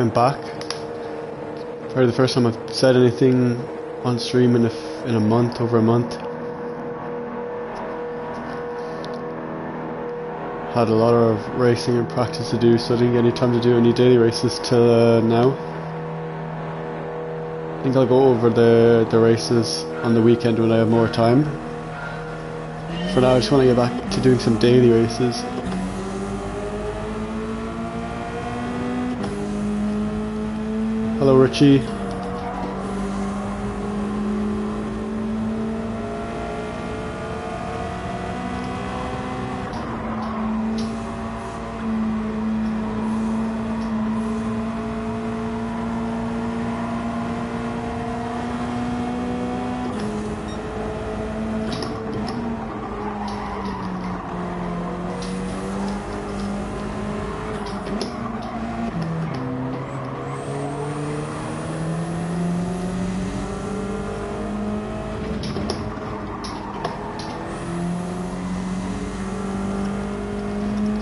I'm back. Probably the first time I've said anything on stream in a month, over a month. Had a lot of racing and practice to do, so I didn't get any time to do any daily races till now. I think I'll go over the races on the weekend when I have more time. For now, I just want to get back to doing some daily races. Hello, Richie.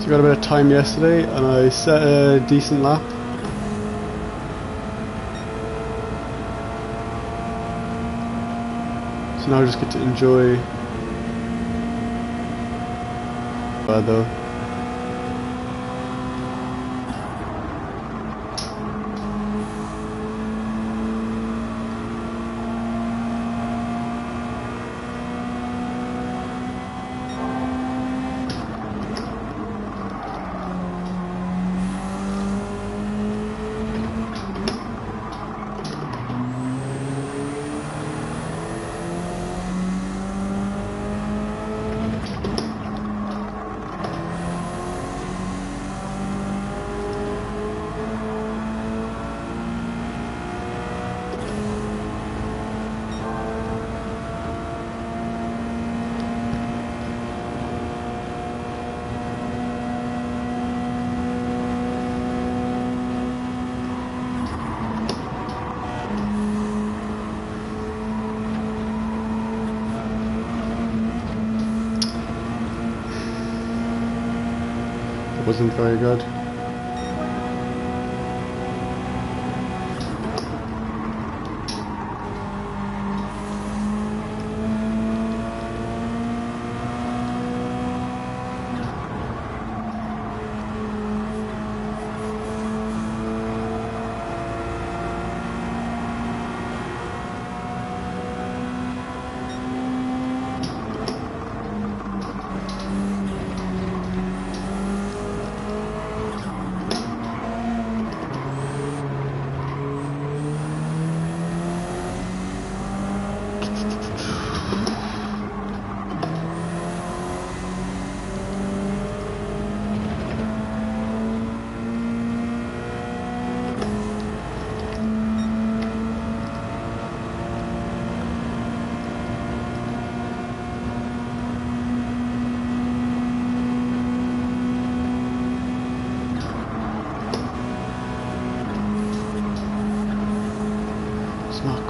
Got a bit of time yesterday and I set a decent lap. So now I just get to enjoy though. Wasn't very good.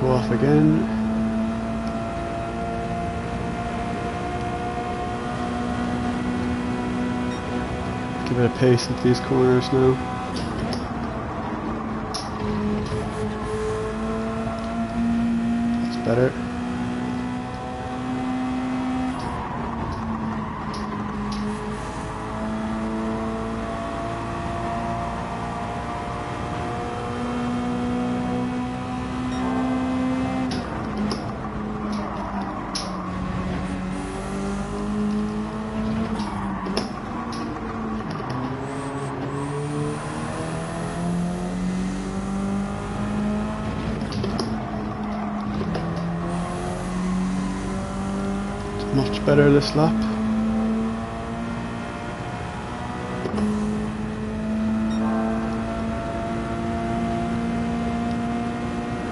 Go off again. Give it a pace into these corners now. That's better. Much better this lap.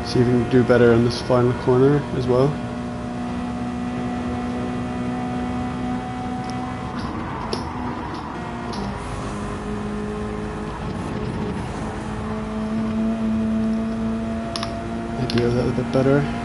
See if we can do better in this final corner as well. Maybe a little bit better.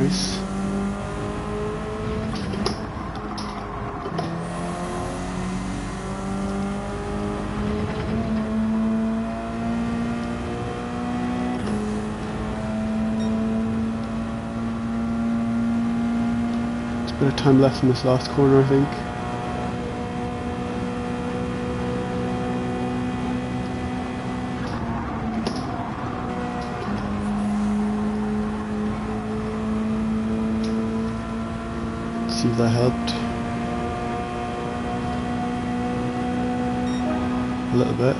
Nice. There's a bit of time left in this last corner, I think. See if that helped. A little bit.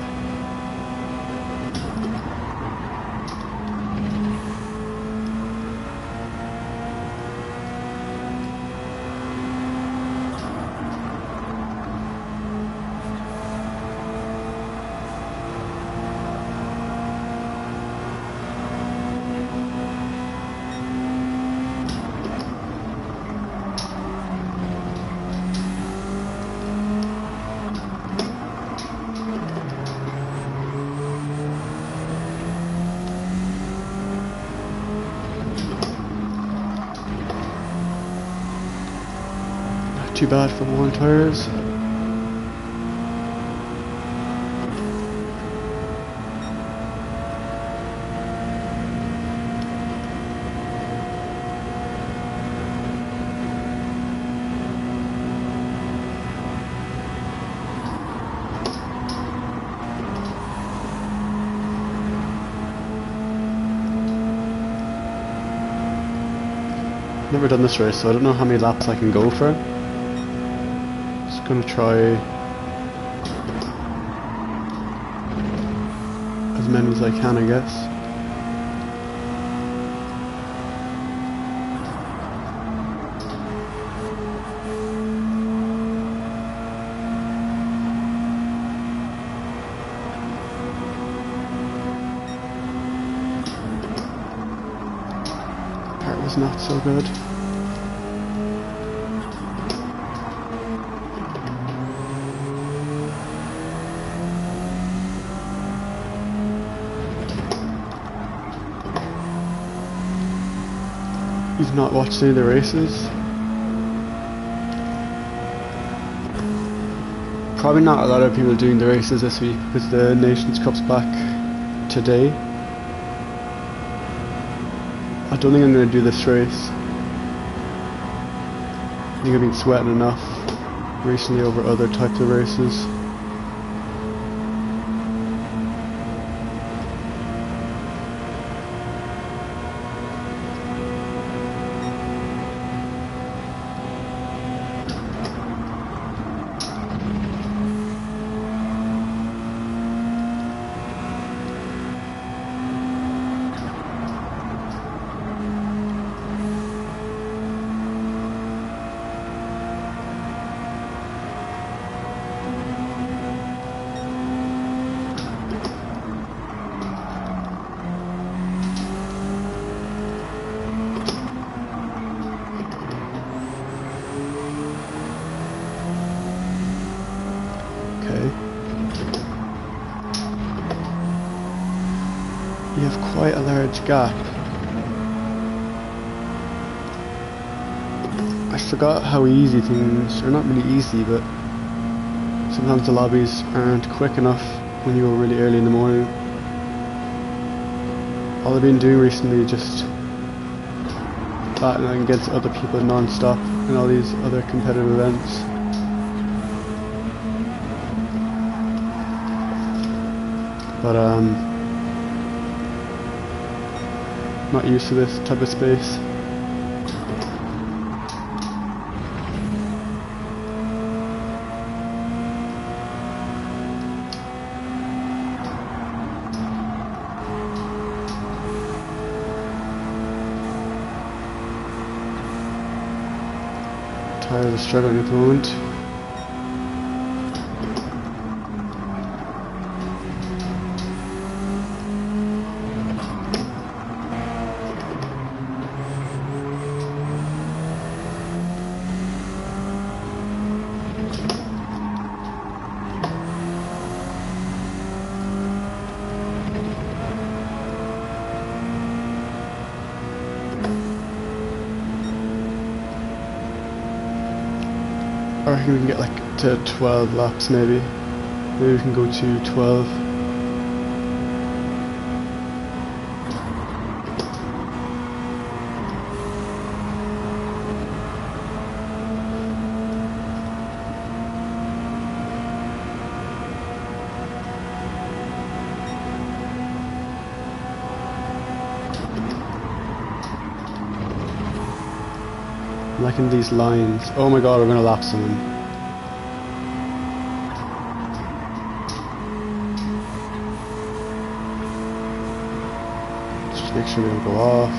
Too bad for worn tires. Never done this race, so I don't know how many laps I can go for. Gonna try as many as I can, I guess. That part was not so good. You've not watched any of the races? Probably not a lot of people doing the races this week because the Nations Cup's back today. I don't think I'm going to do this race. I think I've been sweating enough recently over other types of races. You have quite a large gap. I forgot how easy things, or not really easy, but sometimes the lobbies aren't quick enough when you go really early in the morning. All I've been doing recently is just battling against other people non-stop in all these other competitive events. But not used to this type of space. Tires are struggling at the moment. reckon we can get like to 12 laps maybe. Maybe we can go to 12. I'm liking these lines. Oh my god, we're gonna lap someone. Just make sure we don't go off.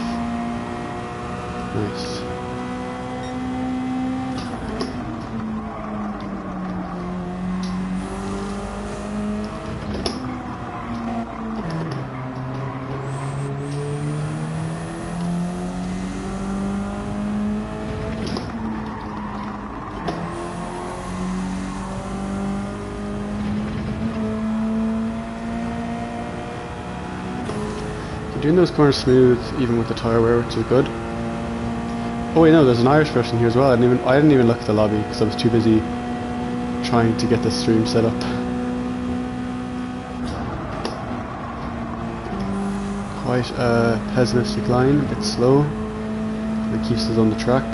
Nice. Doing those corners smooth, even with the tyre wear, which is good. Oh wait, no, there's an Irish person here as well. I didn't even look at the lobby because I was too busy trying to get the stream set up. Quite a pessimistic line, a bit slow. It keeps us on the track.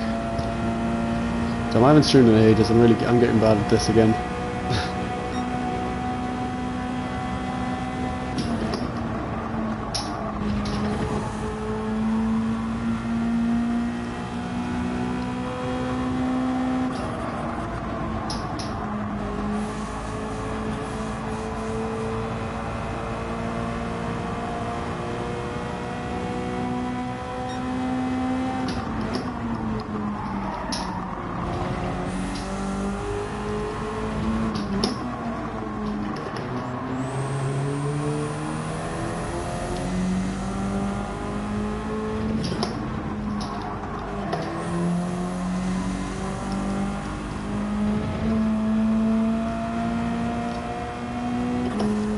So I haven't streamed in ages. I'm getting bad at this again.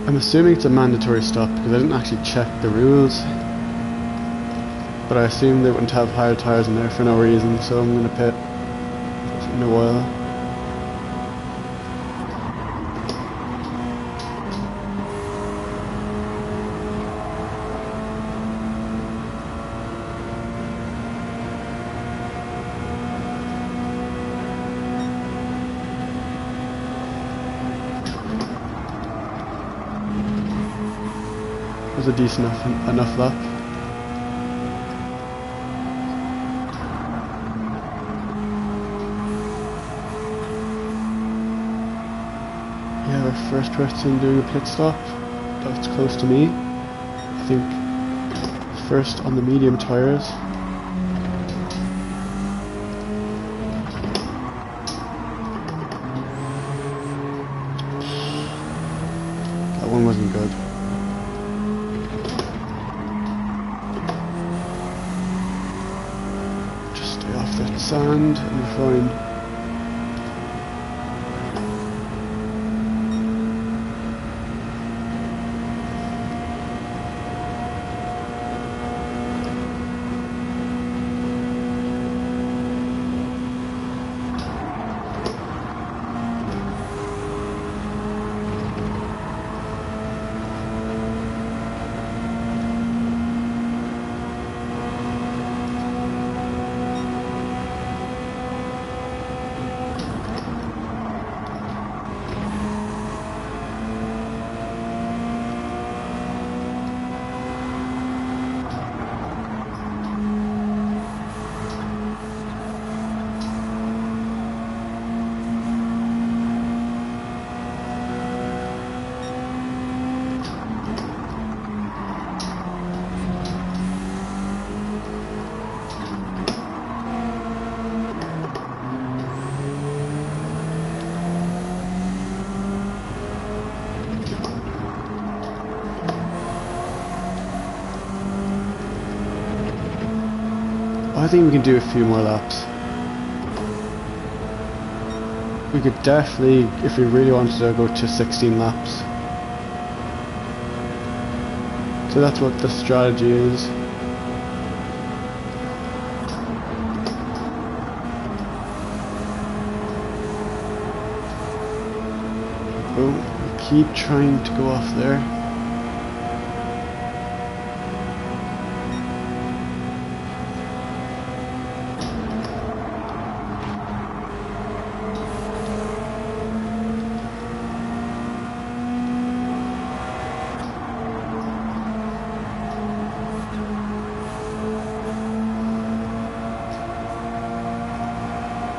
I'm assuming it's a mandatory stop because I didn't actually check the rules, but I assume they wouldn't have higher tyres in there for no reason, so I'm going to pit in a while. Was a decent enough lap. Yeah, our first person doing a pit stop. That's close to me. I think first on the medium tyres. That one wasn't good. That sand and we're fine. I think we can do a few more laps. We could definitely, if we really wanted to, go to 16 laps. So that's what the strategy is. keep trying to go off there.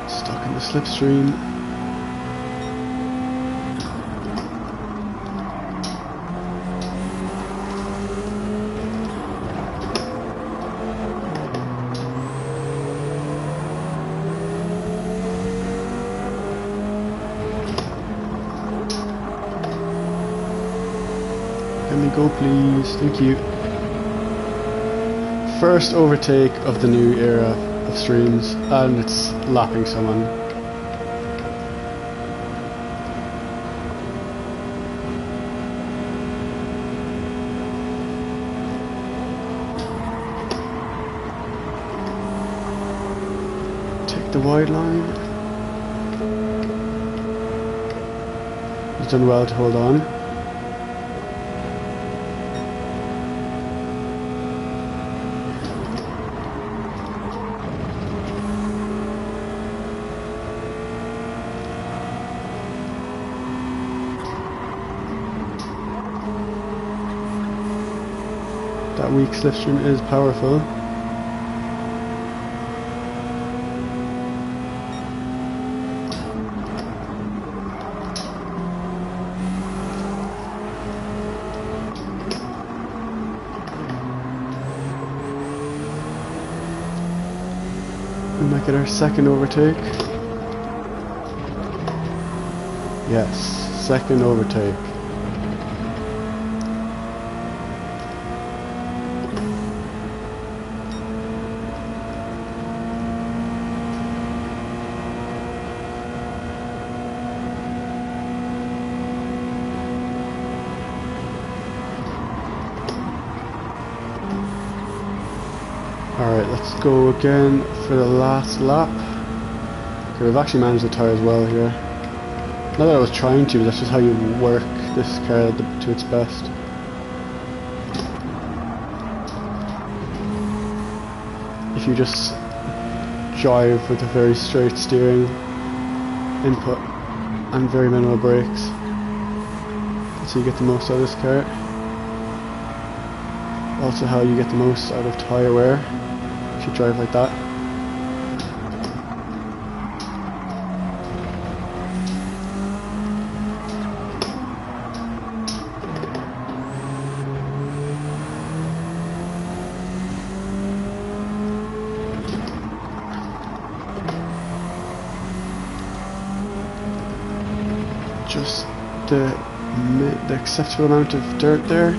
Stuck in the slipstream. Let me go, please. Thank you. First overtake of the new era of streams, and it's lapping someone. Take the wide line. He's done well to hold on. That weak slipstream is powerful. We might get our second overtake. Yes, second overtake. Alright, let's go again for the last lap. Okay, we've actually managed the tyres well here. Not that I was trying to, but that's just how you work this car to its best. If you just drive with a very straight steering input and very minimal brakes, so you get the most out of this car. Also how you get the most out of tyre wear if you drive like that. Just the acceptable amount of dirt there.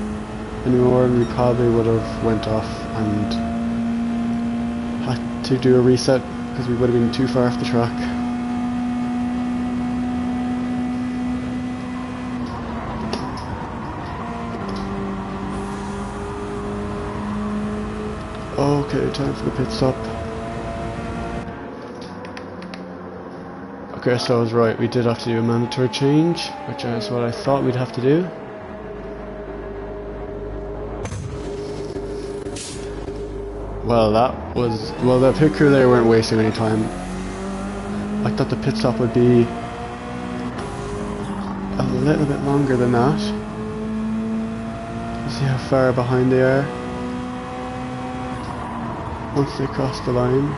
Any more and we probably would have went off and had to do a reset because we would have been too far off the track. Okay, time for the pit stop. Okay, so I was right, we did have to do a mandatory change, which is what I thought we'd have to do. Well, the pit crew there weren't wasting any time. I thought the pit stop would be a little bit longer than that. Let's see how far behind they are once they cross the line.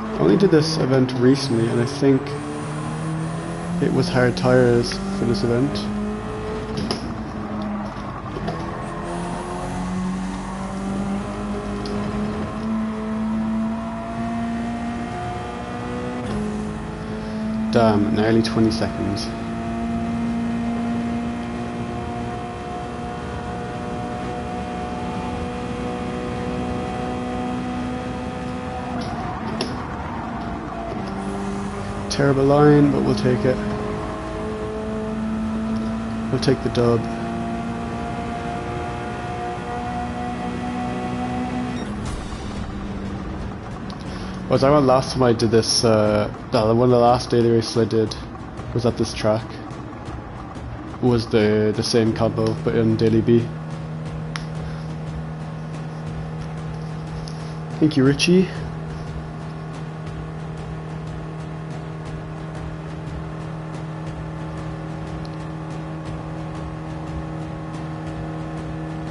I only did this event recently and I think it was hard tyres for this event. Damn, nearly 20 seconds. Terrible line, but we'll take it. We'll take the dub. Was I remember last time I did this, one of the last daily races I did was at this track. Was the same combo but in Daily B. Thank you, Richie.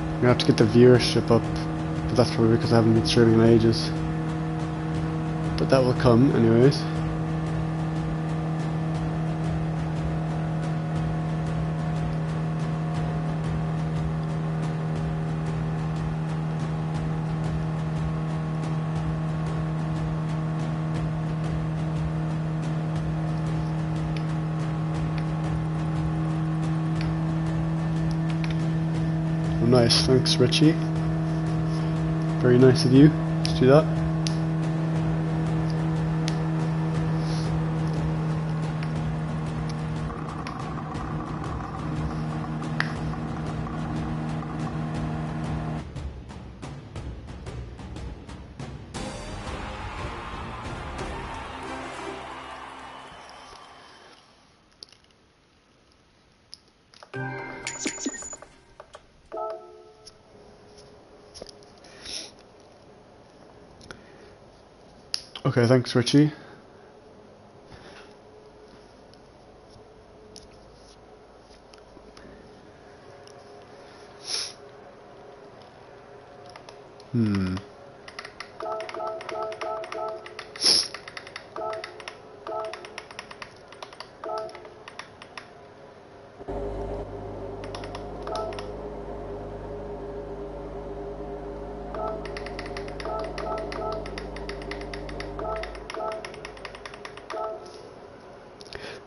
I'm gonna have to get the viewership up, but that's probably because I haven't been streaming in ages. But that will come anyways. Oh, nice, thanks Richie. Very nice of you to do that. Okay, thanks Richie.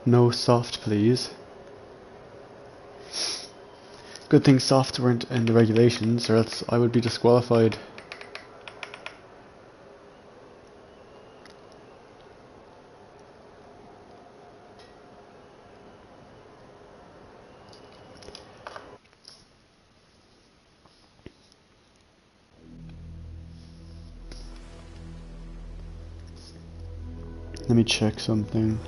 No soft, please. Good thing soft weren't in the regulations, or else I would be disqualified. Let me check something.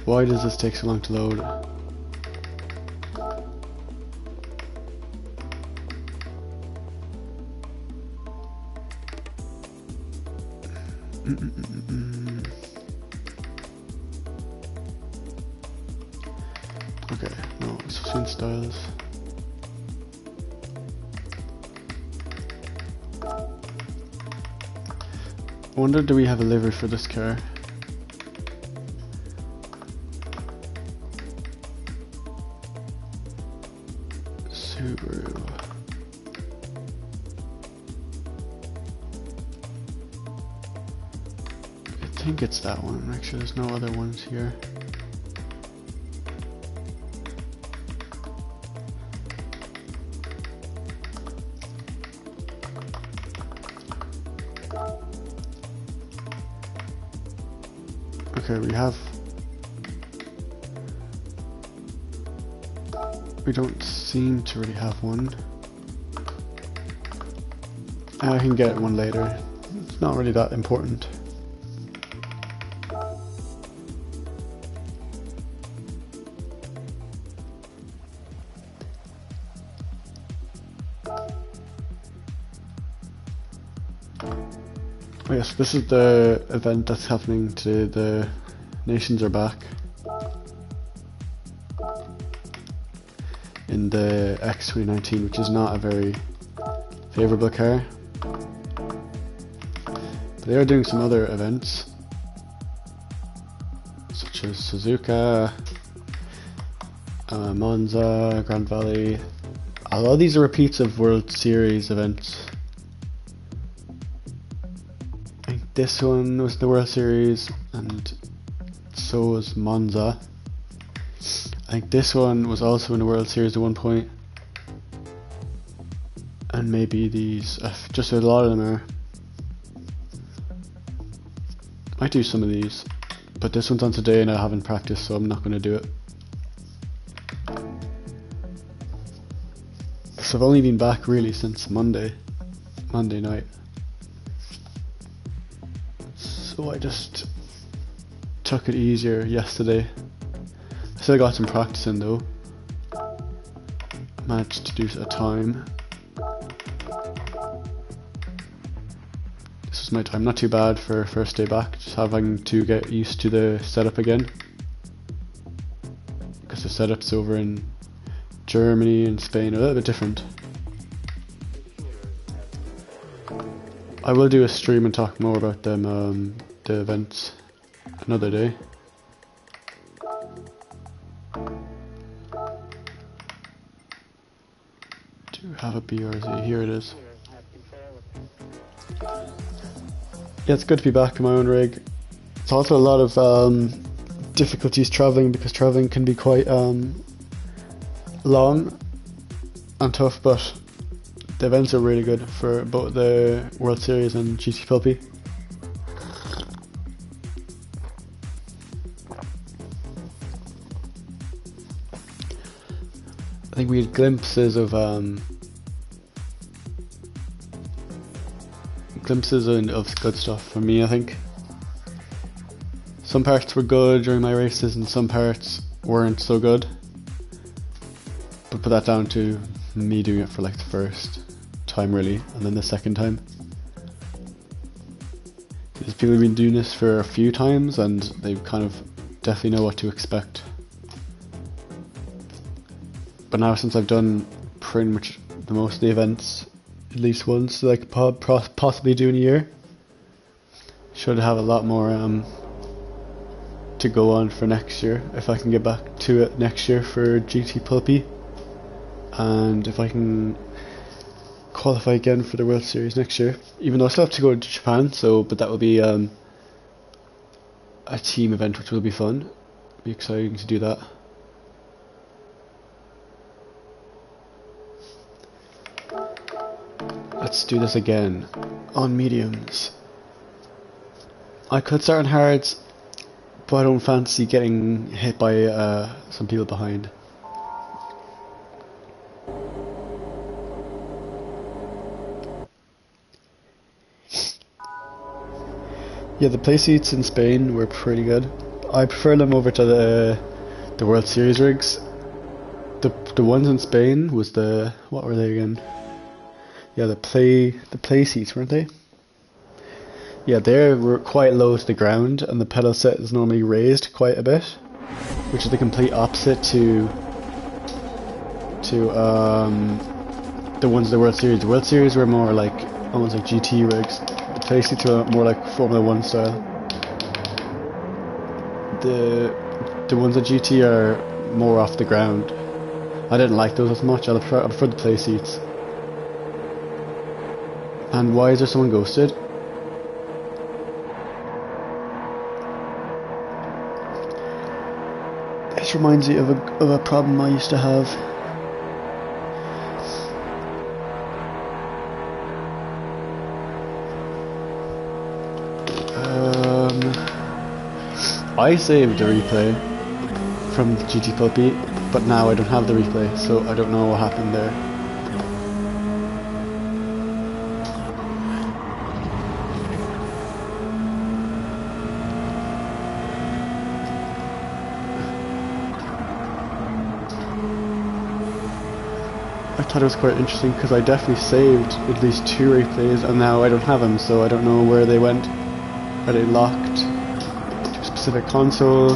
Why does this take so long to load? Okay, no, switching styles. I wonder, do we have a livery for this car? Subaru. I think it's that one. Make sure there's no other ones here. Okay, we don't seem to really have one. I can get one later. It's not really that important. Oh yes, this is the event that's happening today. The nations are back in the X2019, which is not a very favourable car. But they are doing some other events, such as Suzuka, Monza, Grand Valley, A lot of these are repeats of World Series events. I think this one was the World Series, and so was Monza. I think this one was also in the World Series at one point. And maybe these, just a lot of them are. Might do some of these, but this one's on today and I haven't practiced, so I'm not going to do it. So I've only been back really since Monday night. So I just took it easier yesterday. I still got some practice in though. I managed to do a time. This was my time, not too bad for first day back, just having to get used to the setup again. Because the setups over in Germany and Spain are a little bit different. I will do a stream and talk more about them, the events, another day. Do you have a BRZ? Here it is. Yeah, it's good to be back in my own rig. It's also a lot of difficulties travelling, because travelling can be quite long and tough, but the events are really good for both the World Series and GT Puppy. I think we had glimpses of good stuff for me. I think some parts were good during my races and some parts weren't so good, but put that down to me doing it for like the first time really, and then the second time. There's people who've been doing this for a few times and they kind of definitely know what to expect. But now, since I've done pretty much the most of the events at least once, that I could possibly do in a year, should have a lot more to go on for next year, if I can get back to it next year for GT Puppy, and if I can qualify again for the World Series next year, even though I still have to go to Japan, but that will be a team event, which will be fun. It'll be exciting to do that. Let's do this again on mediums. I could start on hards, but I don't fancy getting hit by some people behind. Yeah, the play seats in Spain were pretty good. I prefer them over to the World Series rigs. The ones in Spain was what were they again? Yeah, the play seats, weren't they? Yeah, they were quite low to the ground, and the pedal set is normally raised quite a bit, which is the complete opposite to the ones in the World Series. The World Series were more like almost like GT rigs. The play seats were more like Formula 1 style. The ones at GT are more off the ground. I didn't like those as much. I prefer the play seats. And why is there someone ghosted? This reminds me of a problem I used to have. I saved the replay from GT Puppy, but now I don't have the replay, so I don't know what happened there. I thought it was quite interesting because I definitely saved at least 2 replays and now I don't have them, so I don't know where they went. Are they locked to a specific console?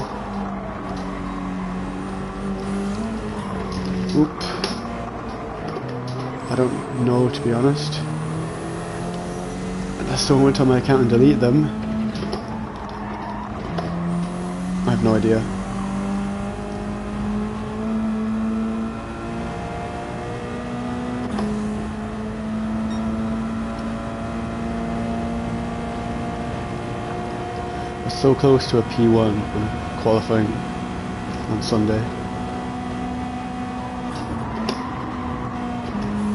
Oop. I don't know, to be honest. Unless someone went on my account and deleted them. I have no idea. was so close to a P1 in qualifying on Sunday.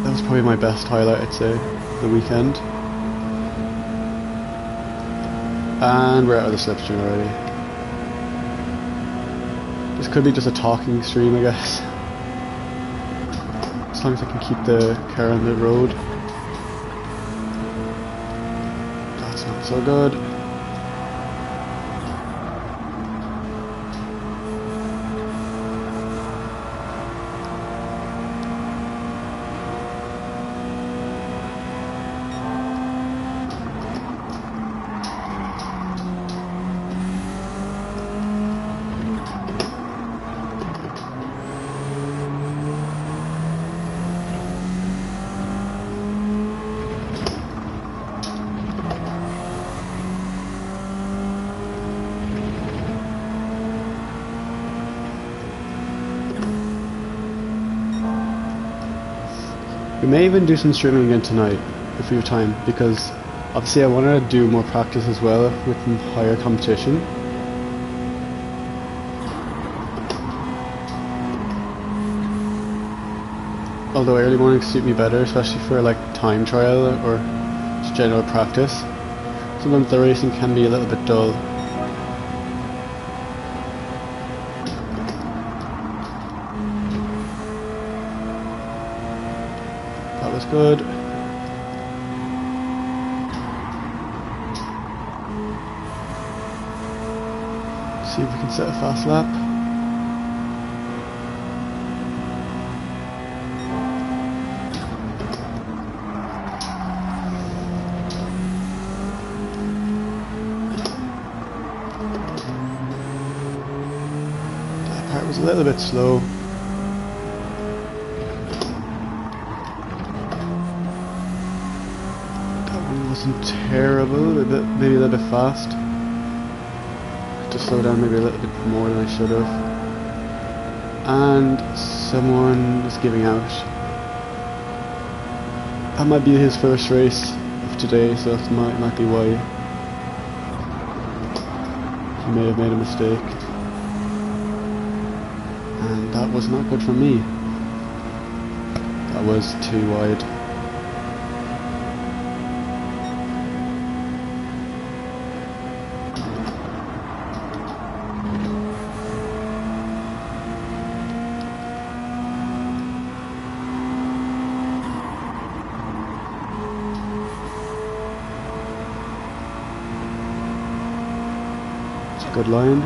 That was probably my best highlight, I'd say, the weekend. And we're out of the slipstream already. This could be just a talking stream, I guess. As long as I can keep the car on the road. That's not so good. We may even do some streaming again tonight, if we have time, because obviously I want to do more practice as well with higher competition. Although early mornings suit me better, especially for like time trial or just general practice. Sometimes the racing can be a little bit dull. That was good. See if we can set a fast lap. That part was a little bit slow. Wasn't terrible, maybe a little bit fast. To slow down maybe a little bit more than I should have. And someone is giving out. That might be his first race of today, so that might be why he may have made a mistake. And that was not good for me. That was too wide. Good line.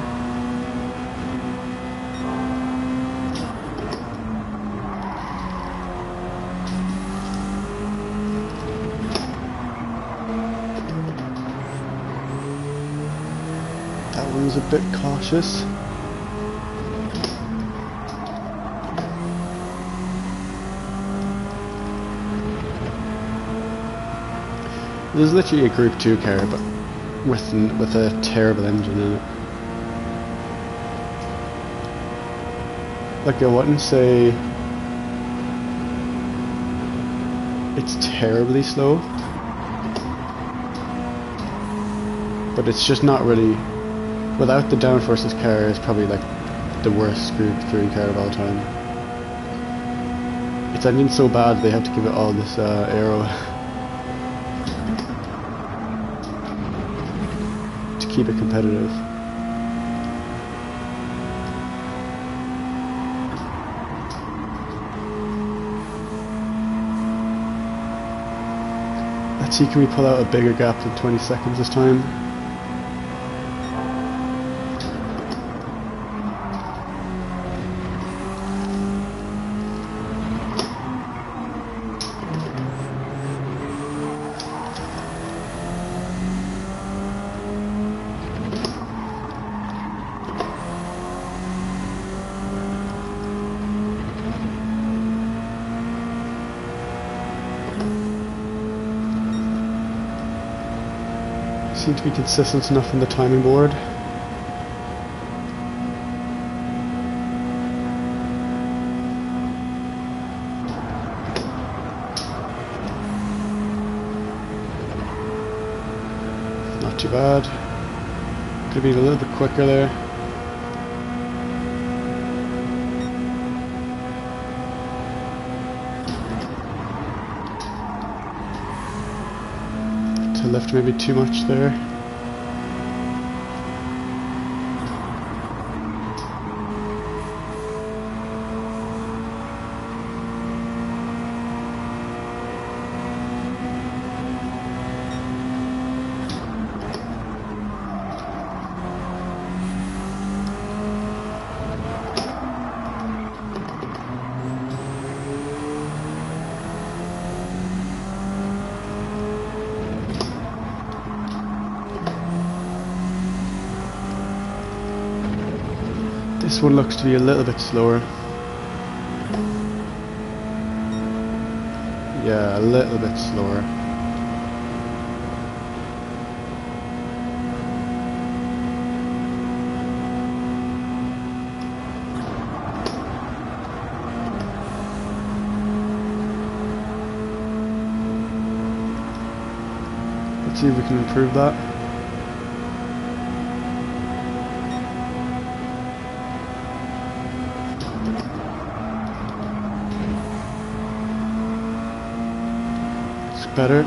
That one was a bit cautious. This is literally a Group 2 car, but with a terrible engine in it. Like, I wouldn't say it's terribly slow, but it's just not really, without the downforce, this car is probably like the worst Group 3 car of all time. Its engine's so bad they have to give it all this aero to keep it competitive. Let's see, can we pull out a bigger gap than 20 seconds this time? Seem to be consistent enough on the timing board. Not too bad. Could have been a little bit quicker there. To lift maybe too much there. This one looks to be a little bit slower. Yeah, a little bit slower. Let's see if we can improve that. Better.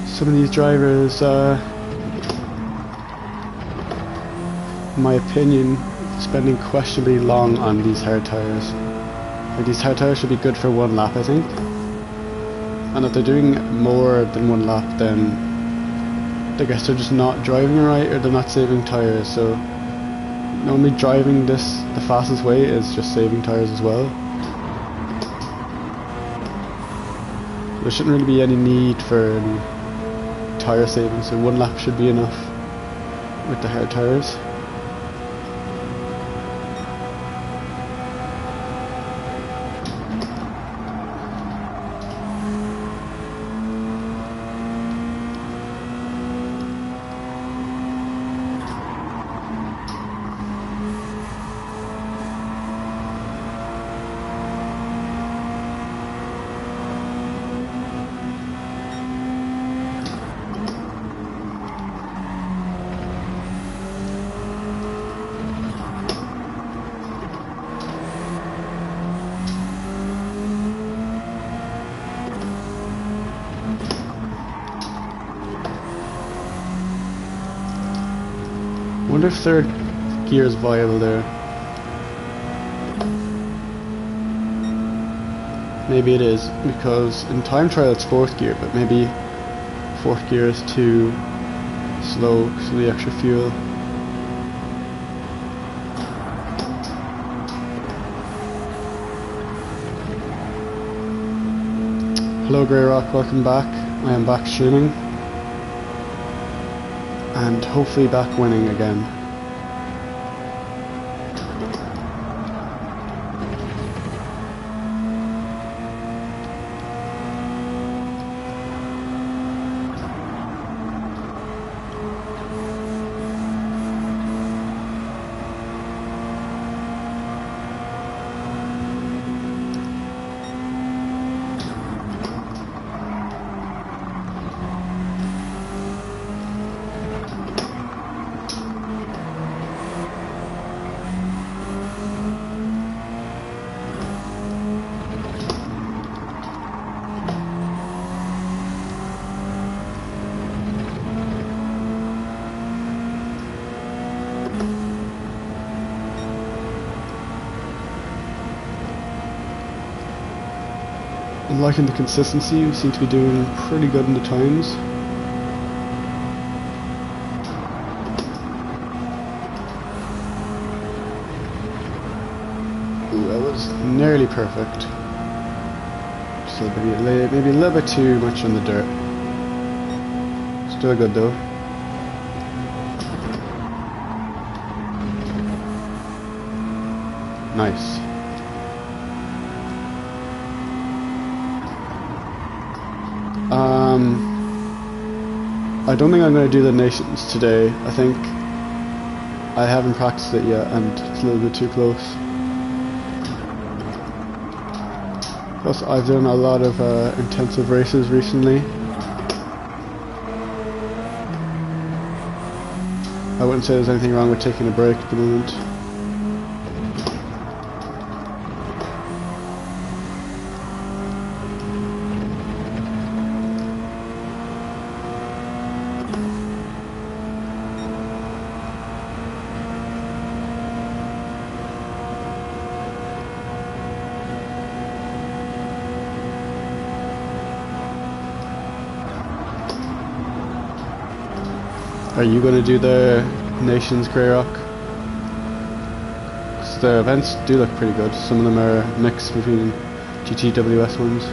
Some of these drivers, in my opinion, spending questionably long on these hard tyres. Like, these hard tyres should be good for one lap, I think. And if they're doing more than one lap, then I guess they're just not driving right, or they're not saving tyres. So normally driving this the fastest way is just saving tyres as well. There shouldn't really be any need for any tyre saving, so one lap should be enough with the hard tyres. I wonder if third gear is viable there. Maybe it is, because in time trial it's fourth gear, but maybe fourth gear is too slow because of the extra fuel. Hello Gr.3, welcome back. I am back streaming. And hopefully back winning again. I'm liking the consistency, we seem to be doing pretty good in the times. Ooh, that was nearly perfect. Just maybe a little bit too much on the dirt. Still good though. Nice. I don't think I'm going to do the nations today. I think I haven't practiced it yet and it's a little bit too close. Plus I've done a lot of intensive races recently. I wouldn't say there's anything wrong with taking a break at the moment. Are you going to do the Nations Gr.3? Because the events do look pretty good. Some of them are a mix between GTWS ones.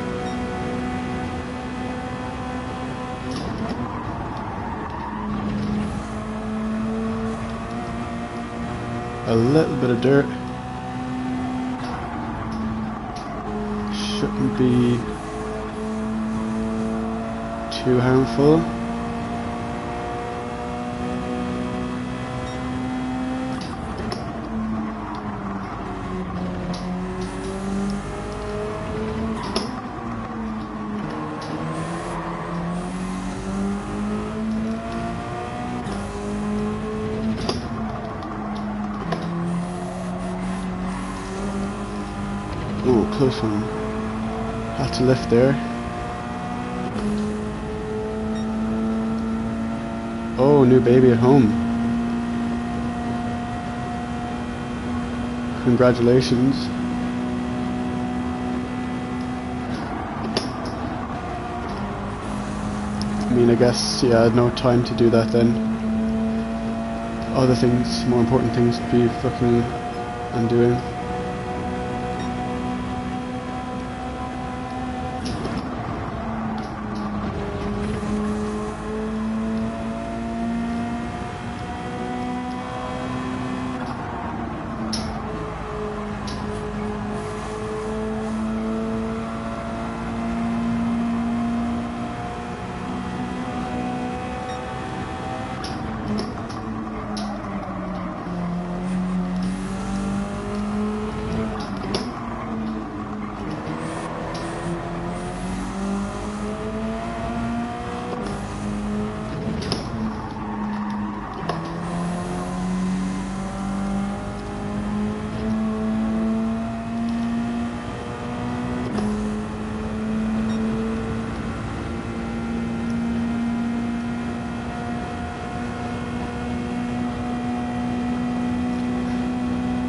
A little bit of dirt. Shouldn't be too harmful. Oh, close one. Had to lift there. Oh, new baby at home. Congratulations. I mean, I guess, yeah, I had no time to do that then. Other things, more important things to be fucking undoing.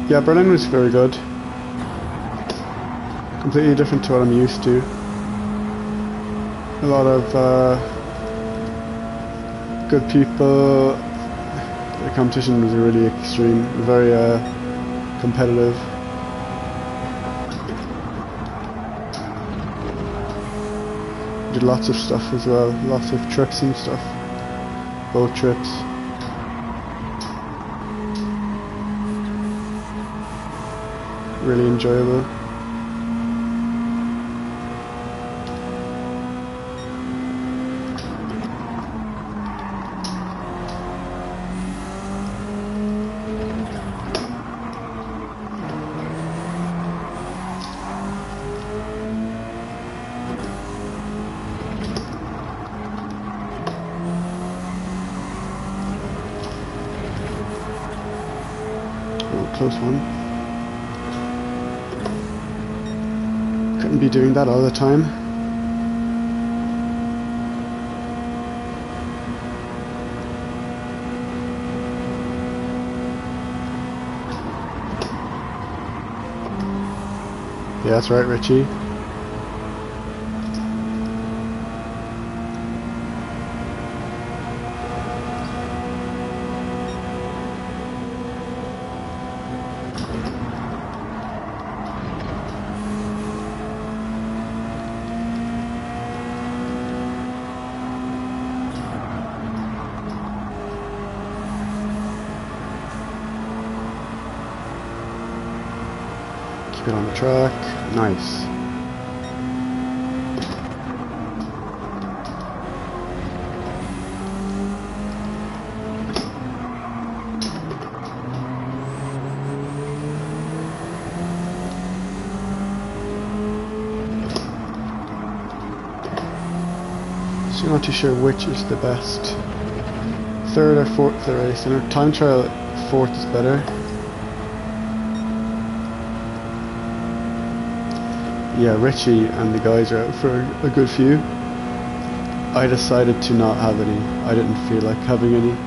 Yeah, Berlin was very good. Completely different to what I'm used to. A lot of good people. The competition was really extreme, very competitive. Did lots of stuff as well, lots of trips and stuff. Both trips. Really enjoyable. Oh, close one. Couldn't be doing that all the time. Yeah, that's right, Richie. Keep it on the track. Nice. Actually not too sure which is the best. Third or fourth for the race. And time trial, fourth is better. Yeah, Richie and the guys are out for a good few. I decided to not have any. I didn't feel like having any.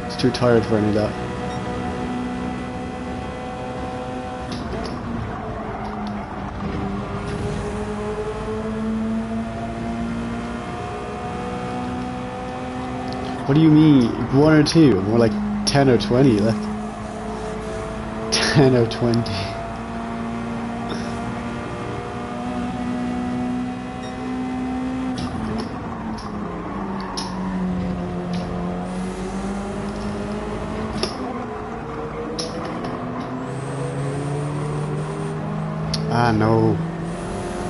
It's too tired for any of that. What do you mean? 1 or 2? More like 10 or 20. Like 10 or 20. Ah no.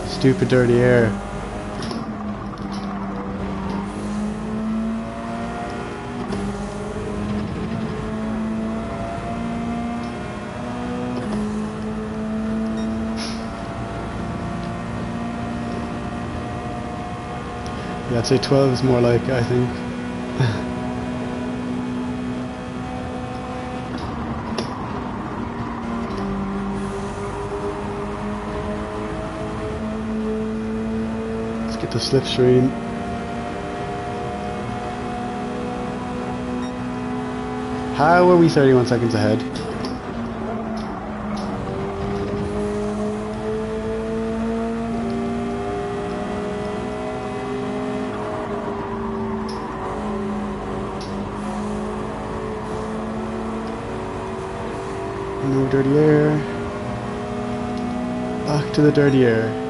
Stupid dirty air. Yeah, I'd say 12 is more like, I think. Let's get the slipstream. How are we 31 seconds ahead? No dirty air. Back to the dirty air.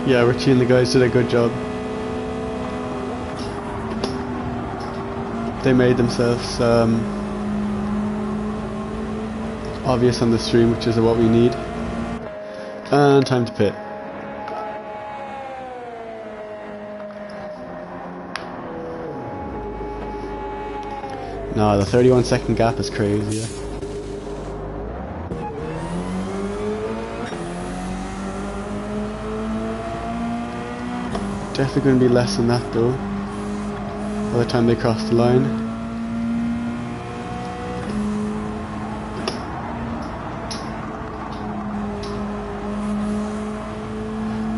Yeah, Richie and the guys did a good job. They made themselves obvious on the stream, which is what we need. And time to pit. No, the 31-second gap is crazy. Yeah. Definitely going to be less than that though, by the time they cross the line.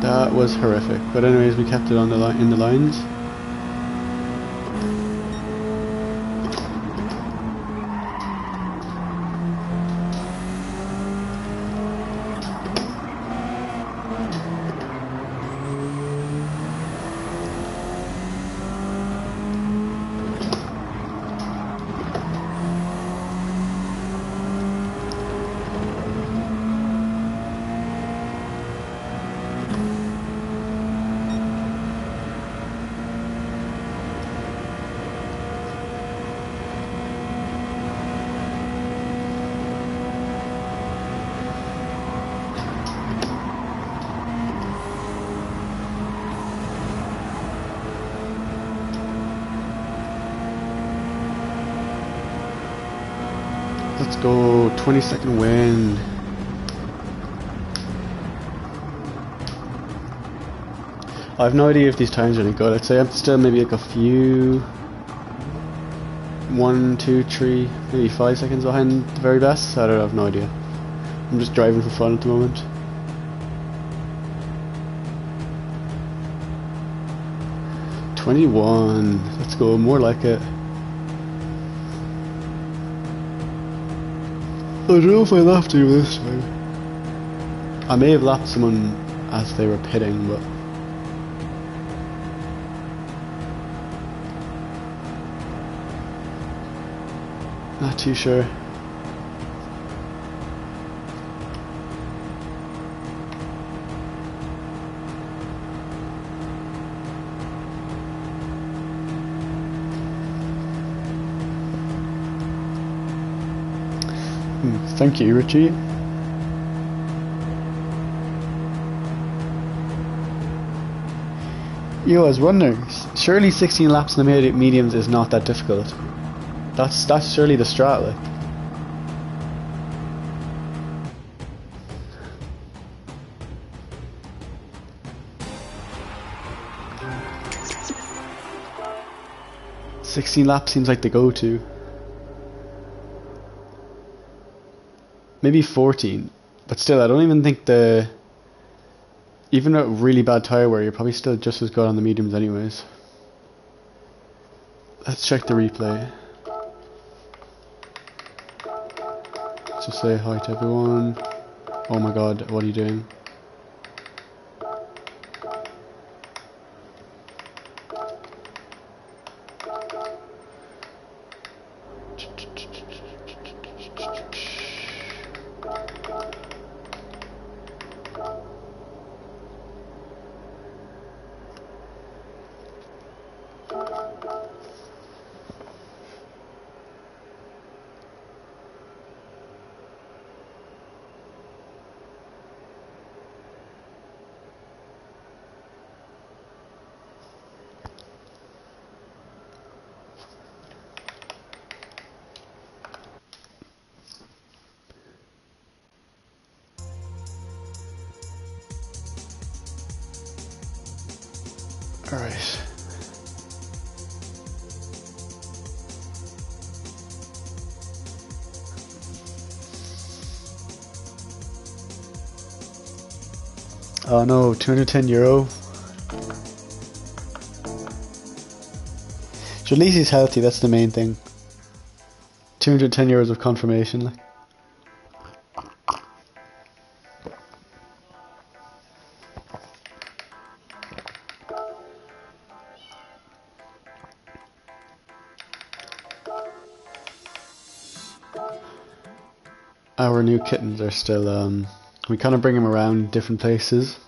That was horrific, but anyways, we kept it on the in the lines. Let's go, 20-second win. I have no idea if these times are any good. I'd say I'm still maybe like a few, 1, 2, 3, maybe 5 seconds behind the very best. I don't know, I have no idea. I'm just driving for fun at the moment. '21. Let's go, more like it. I don't know if I lapped you this time. I may have lapped someone as they were pitting, but Not too sure. Thank you, Richie. Yo, I was wondering, surely 16 laps in the mediums is not that difficult. That's surely the strat, like. "16 laps seems like the go-to. Maybe 14, but still, I don't even think even a really bad tyre wear, you're probably still just as good on the mediums anyways. Let's check the replay. Let's just say hi to everyone. Oh my god, what are you doing? Alright. Oh no, €210. So at least he's healthy, that's the main thing. €210 of confirmation, like. Our new kittens are still, we kind of bring them around different places.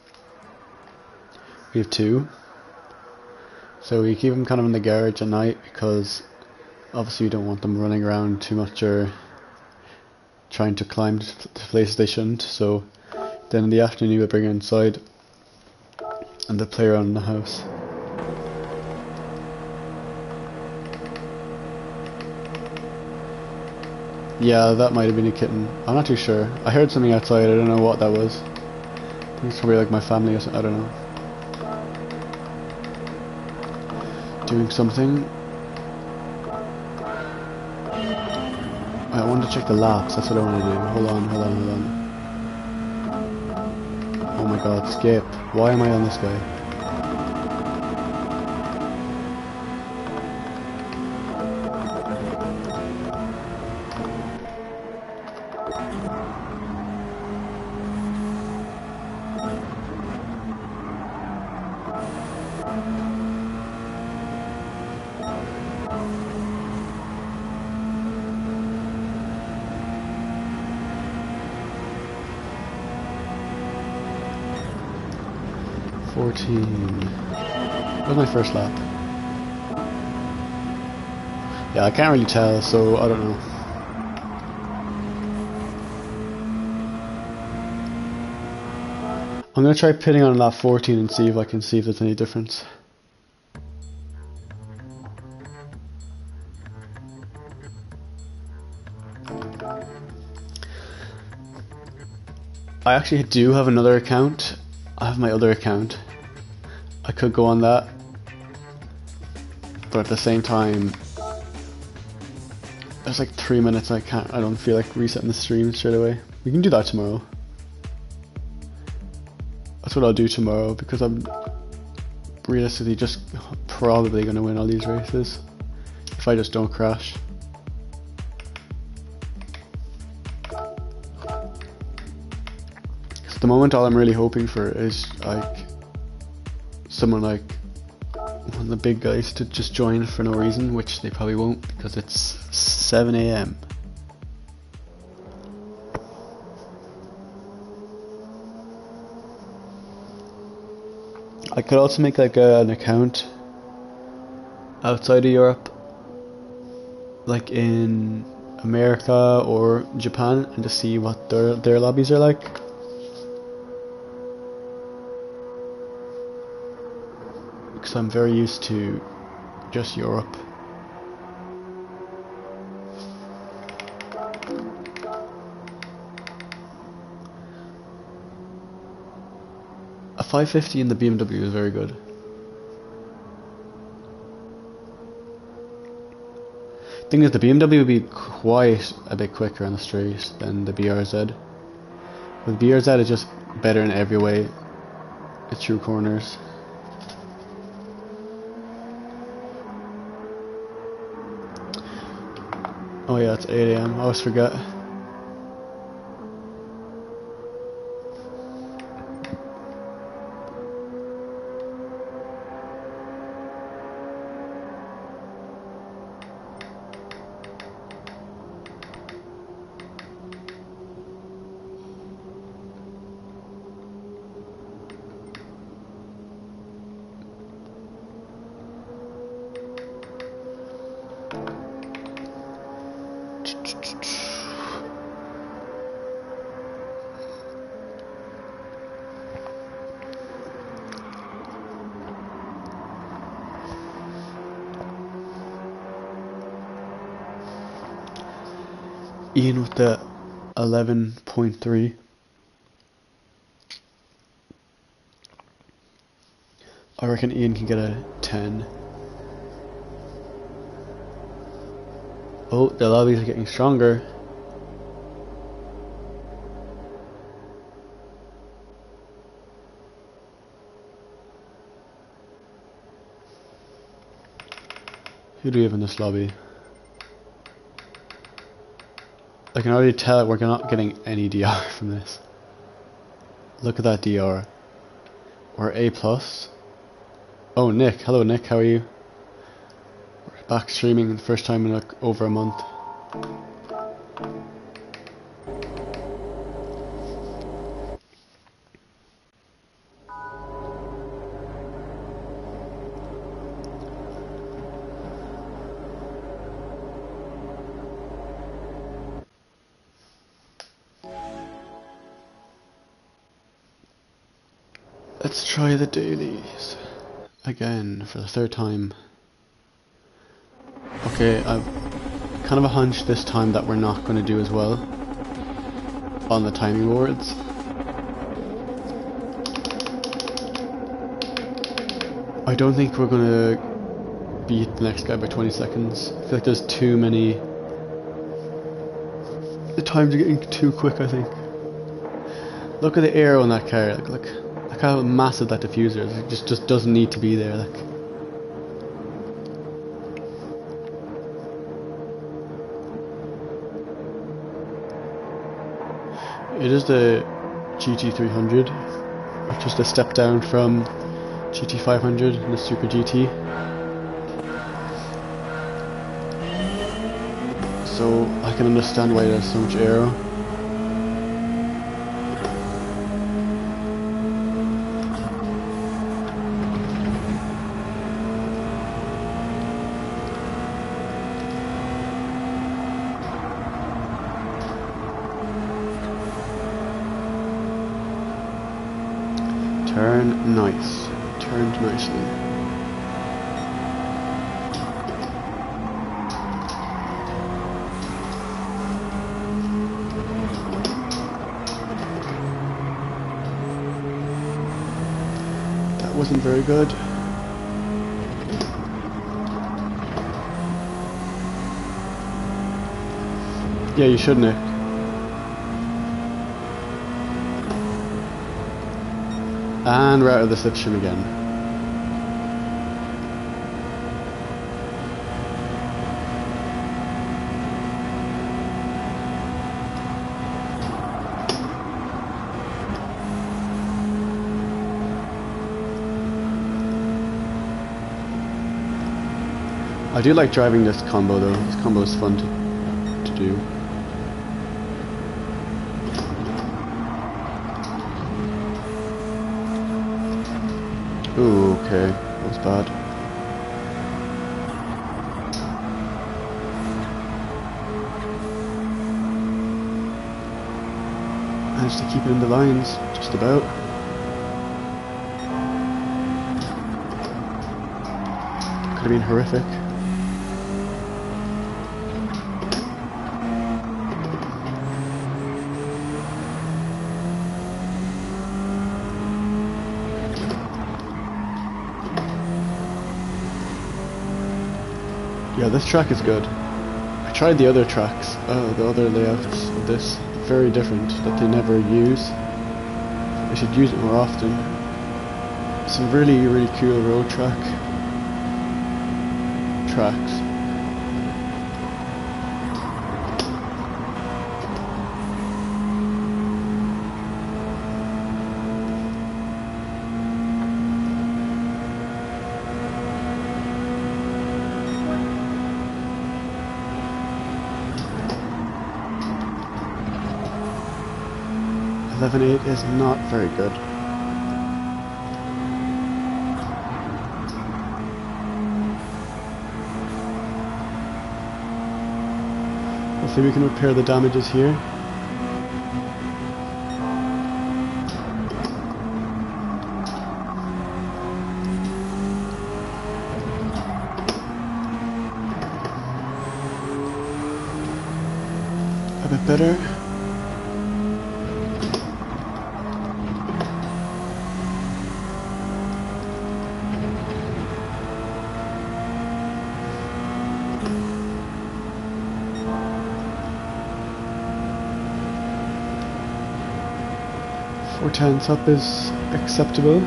We have 2. So we keep them kind of in the garage at night because obviously we don't want them running around too much or trying to climb to places they shouldn't. So then in the afternoon we bring them inside and they play around in the house. Yeah, that might have been a kitten. I'm not too sure. I heard something outside, I don't know what that was. I think it's probably like my family or something, I don't know. Doing something. I want to check the laps, that's what I want to do. Hold on. Oh my god, skip. Why am I on this guy? That was my first lap. Yeah, I can't really tell, so I don't know. I'm gonna try pitting on lap 14 and see if I can see if there's any difference. I actually do have another account. I have my other account. I could go on that, but at the same time, there's like 3 minutes. I don't feel like resetting the stream straight away. We can do that tomorrow. That's what I'll do tomorrow because I'm realistically just probably going to win all these races if I just don't crash. At the moment, all I'm really hoping for is like someone like one of the big guys to just join for no reason, which they probably won't because it's 7 AM. I could also make like an account outside of Europe, like in America or Japan, and to see what their lobbies are like. Because I'm very used to just Europe. A 550 in the BMW is very good. Thing is, the BMW would be quite a bit quicker on the straight than the BRZ. But the BRZ is just better in every way. It's through corners. Oh yeah, it's 8 AM. I always forget. Ian with the 11.3. I reckon Ian can get a 10. Oh, the lobbies are getting stronger. Who do we have in this lobby? I can already tell we're not getting any DR from this. Look at that DR. Or A+. Oh, Nick. Hello, Nick. How are you? We're back streaming the first time in like over a month. Let's try the dailies again for the third time. Okay, I've kind of a hunch this time that we're not going to do as well on the timing boards. I don't think we're going to beat the next guy by 20 seconds. I feel like there's too many. The times are getting too quick, I think. Look at the aero on that car. Look how massive that diffuser is. It just doesn't need to be there. Like. It is the GT300, which is the step down from GT500 and the Super GT. So I can understand why there's so much aero. Turn nice. Turned nicely. That wasn't very good. Yeah, you should, Nick. And we're out of the slipstream again. I do like driving this combo though. This combo is fun to do. Ooh, okay, that was bad. Managed to keep it in the lines, just about. Could have been horrific. Yeah, this track is good. I tried the other tracks, the other layouts of this, very different, that they never use. They should use it more often. Some really, really cool road tracks. 11.8 is not very good. Hopefully we can repair the damages here. A bit better. Four tenths up is acceptable.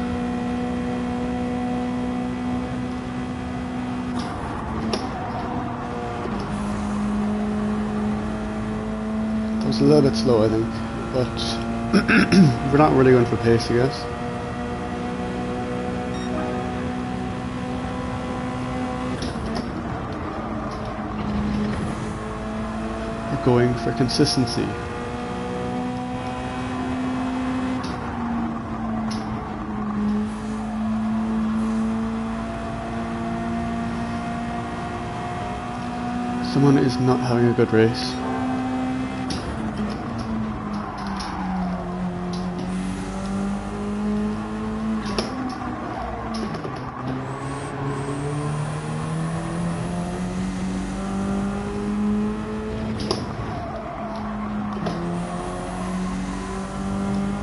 That was a little bit slow, I think, but we're not really going for pace, I guess. We're going for consistency. Someone is not having a good race.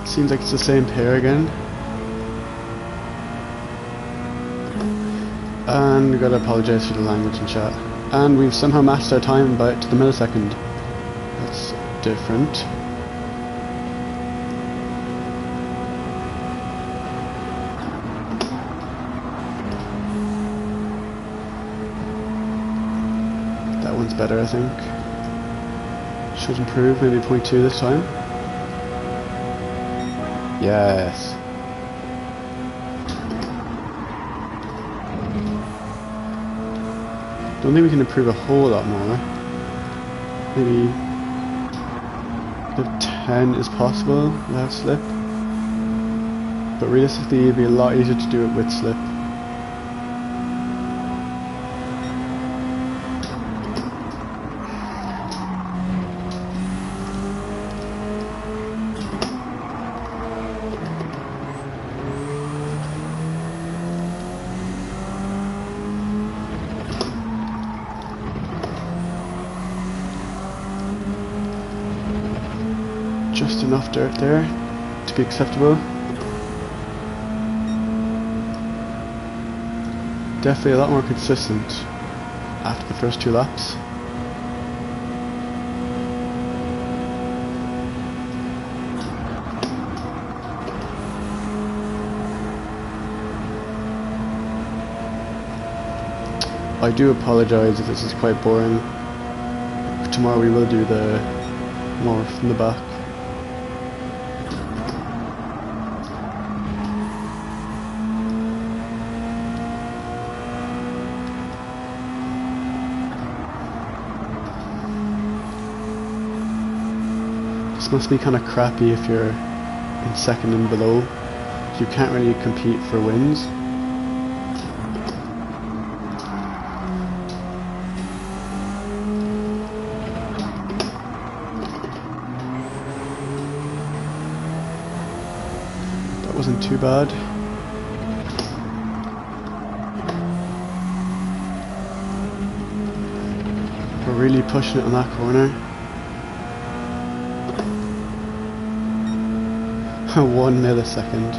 Seems like it's the same pair again. And we gotta apologise for the language in chat. And we've somehow matched our time by to the millisecond. That's different. That one's better, I think. Should improve, maybe 0.2 this time. Yes. Don't think we can improve a whole lot more. Maybe the 10 is possible without slip. But realistically it'd be a lot easier to do it with slip. Just enough dirt there to be acceptable. Definitely a lot more consistent after the first 2 laps. I do apologise if this is quite boring. Tomorrow we will do the more from the back. This must be kind of crappy if you're in second and below. You can't really compete for wins. That wasn't too bad. We're really pushing it on that corner. 1 millisecond.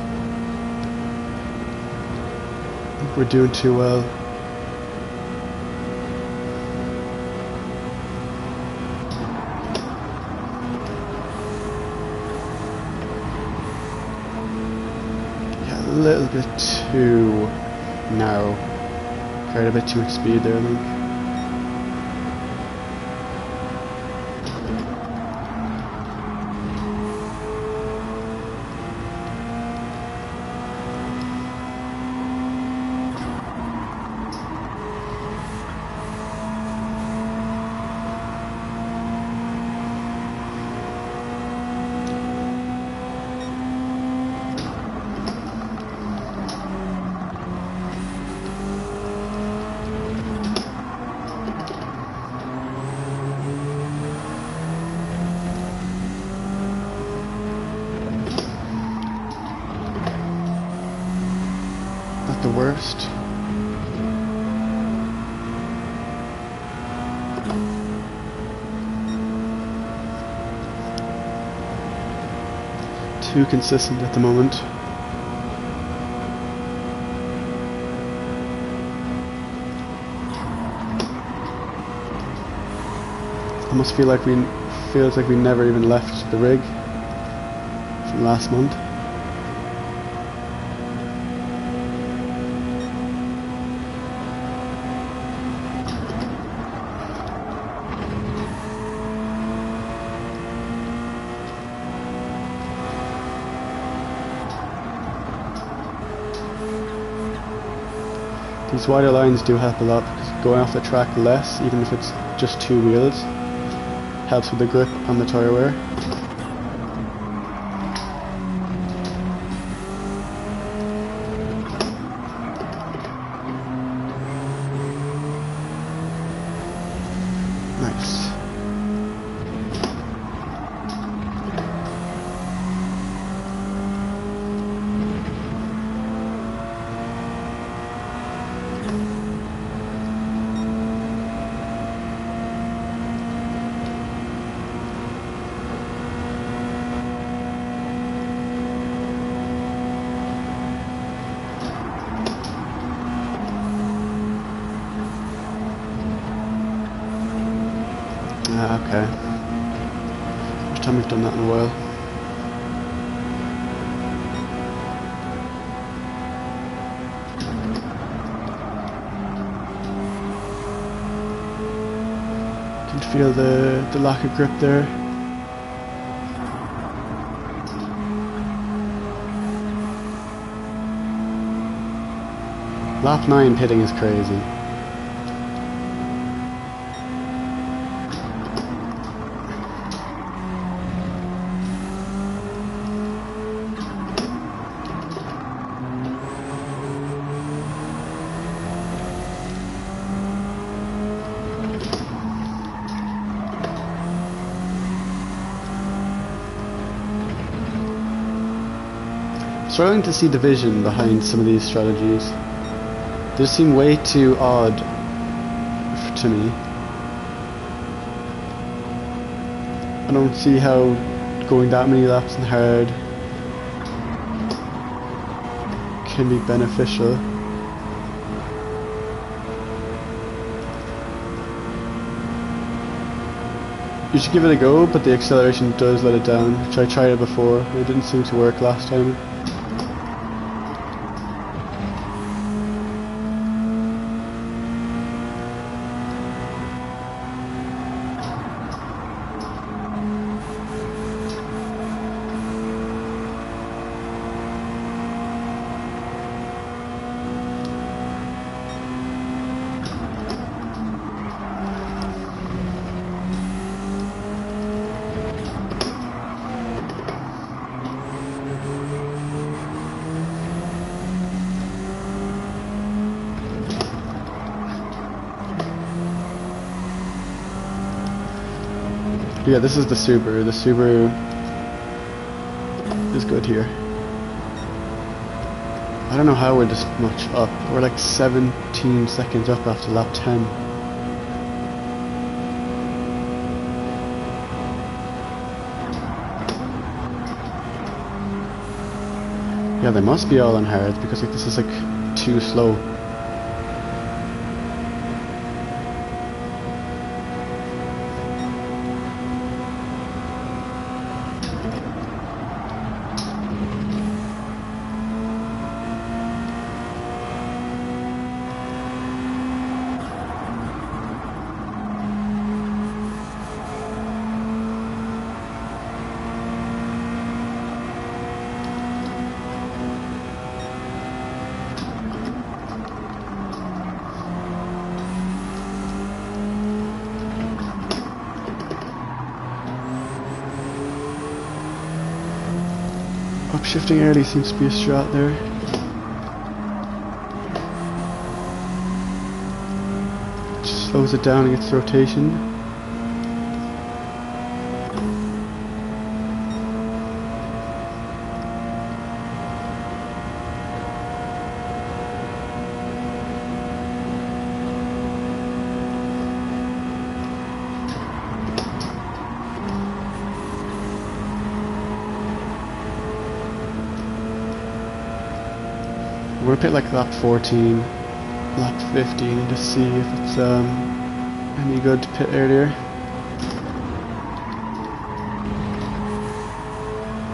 We're doing too well. Yeah, a little bit too narrow. Carried a bit too much speed there, I think. The worst. Too consistent at the moment. Almost feels like we never even left the rig from last month. These wider lines do help a lot because going off the track less, even if it's just 2 wheels, helps with the grip on the tyre wear. Nice. Okay. First time we've done that in a while. Can feel the lack of grip there. Lap 9 pitting is crazy. Struggling to see division behind some of these strategies. They just seem way too odd to me. I don't see how going that many laps in hard can be beneficial. You should give it a go, but the acceleration does let it down, which I tried it before. It didn't seem to work last time. Yeah, this is the Subaru. The Subaru is good here. I don't know how we're this much up. We're like 17 seconds up after lap 10. Yeah, they must be all on hard because like this is like too slow. Upshifting early seems to be a strat there. Just slows it down and gets the rotation. We're gonna pit like lap 14, lap 15 to see if it's any good to pit earlier.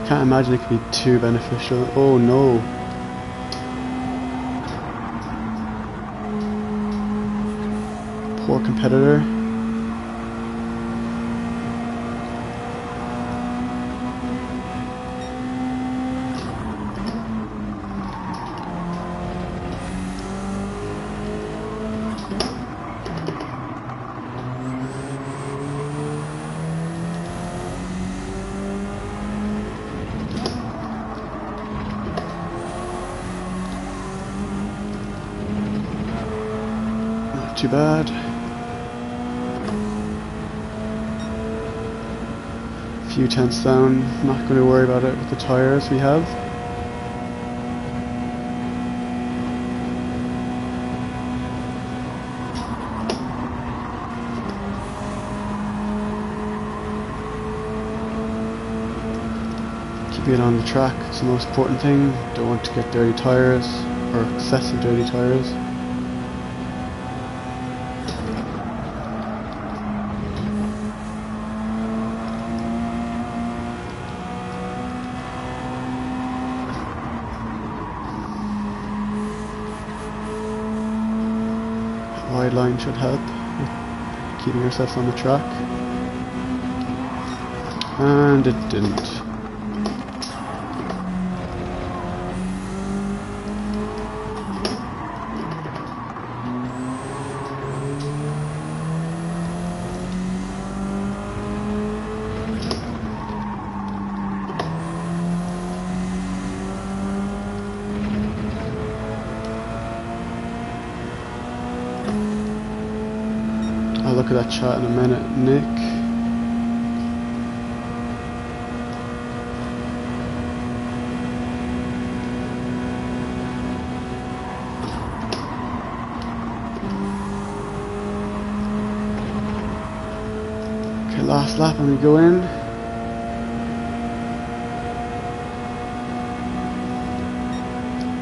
Can't imagine it could be too beneficial. Oh no. Poor competitor. Too bad. Few tenths down, not going to worry about it with the tyres we have. Keeping it on the track, it's the most important thing. Don't want to get dirty tyres or excessive dirty tyres. Wide line should help with keeping ourselves on the track, and it didn't. I'll look at that chat in a minute, Nick. Okay, last lap and we go in.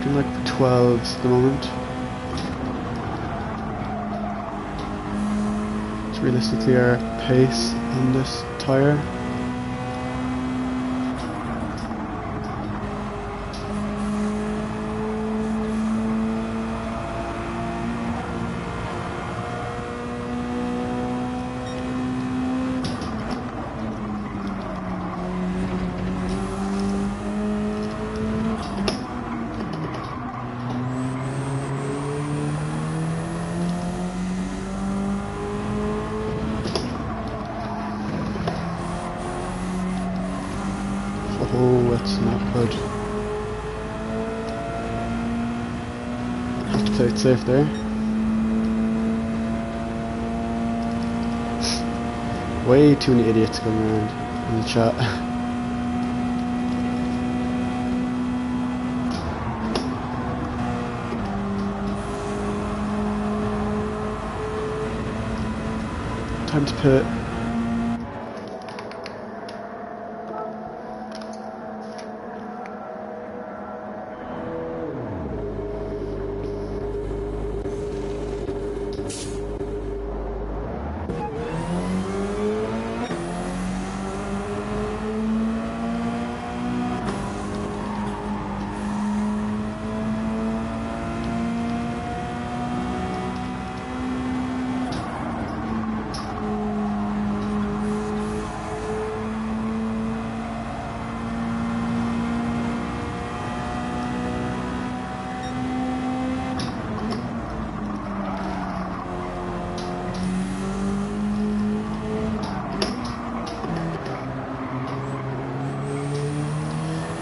Doing like 12s at the moment. Realistically our pace on this tyre. Oh, that's not good. Have to play it safe there. Way too many idiots going around in the chat. Time to pit.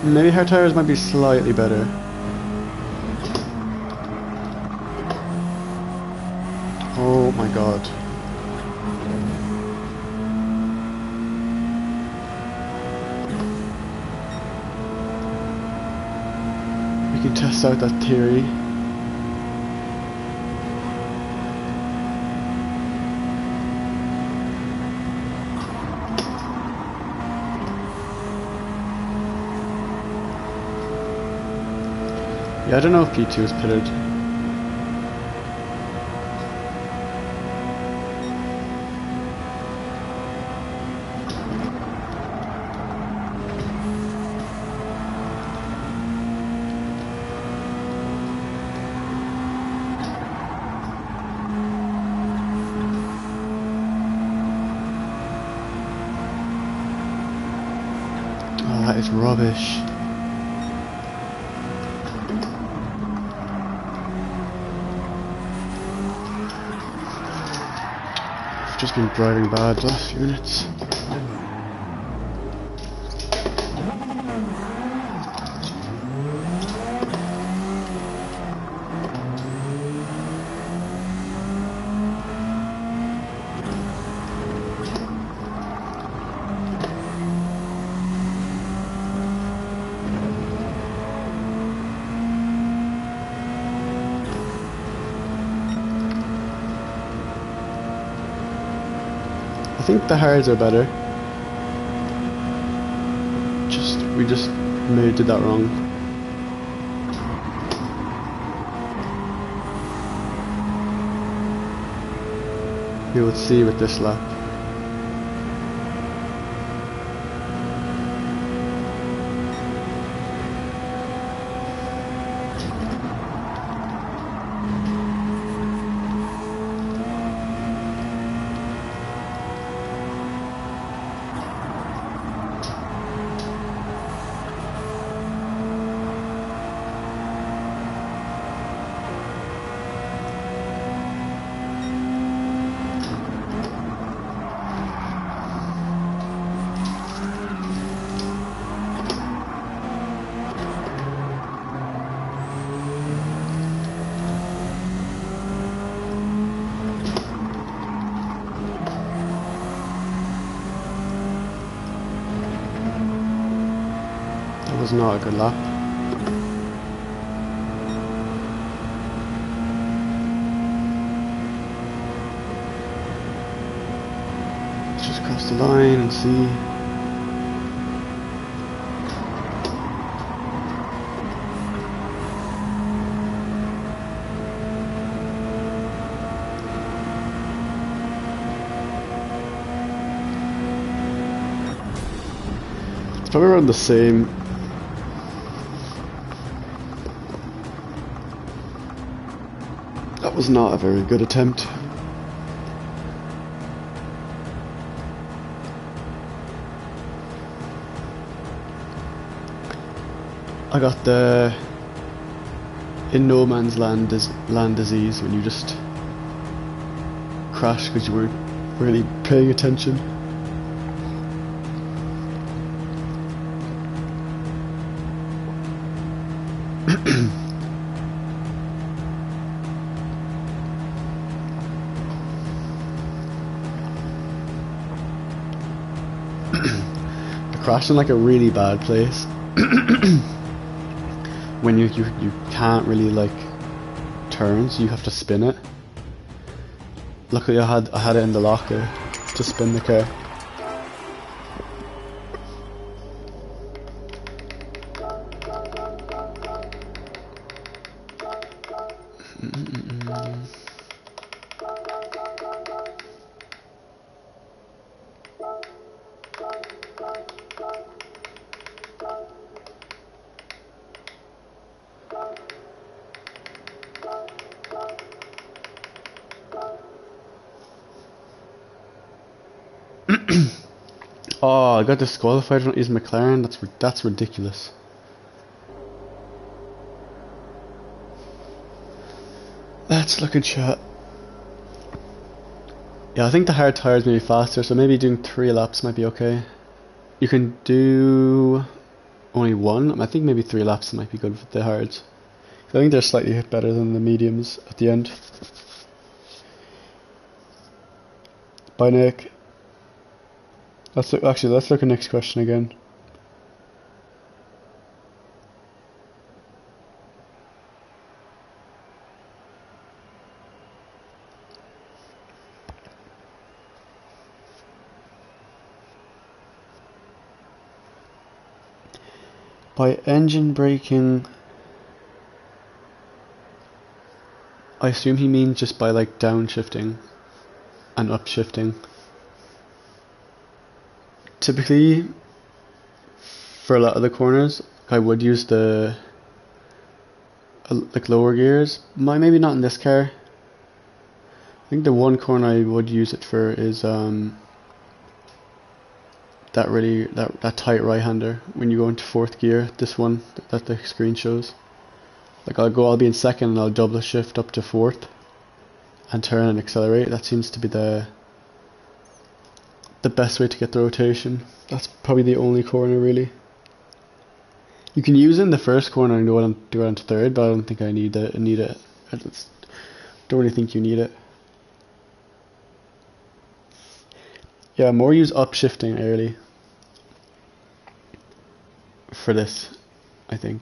Maybe her tires might be slightly better. Oh my god. We can test out that theory. Yeah, I don't know if P2 is pitted. Oh, that is rubbish. Just been driving bad the last few minutes. I think the hards are better. We just did that wrong. We will see with this lap. Was not a good lap. Let's just cross the line and see. It's probably around the same. That was not a very good attempt. I got the in no man's land disease when you just crash because you weren't really paying attention. crashed in like a really bad place. When you can't really like turn, so you have to spin it. Luckily I had it in the locker to spin the car. Oh, I got disqualified for not using McLaren. That's ridiculous. Let's look at chat. Yeah, I think the hard tires may be faster, so maybe doing 3 laps might be okay. You can do only 1. I think maybe 3 laps might be good with the hards. I think they're slightly better than the mediums at the end. Bye, Nick. Let's look at next question again. By engine braking, I assume he means just by like downshifting and upshifting. Typically, for a lot of the corners, I would use the like lower gears. Maybe not in this car. I think the one corner I would use it for is that tight right-hander when you go into 4th gear. This one that the screen shows. Like I'll be in 2nd and I'll double shift up to 4th and turn and accelerate. That seems to be the best way to get the rotation. That's probably the only corner really. You can use it in the 1st corner and do it on 3rd, but I don't think I need it. I just don't really think you need it. Yeah, more use upshifting early for this, I think.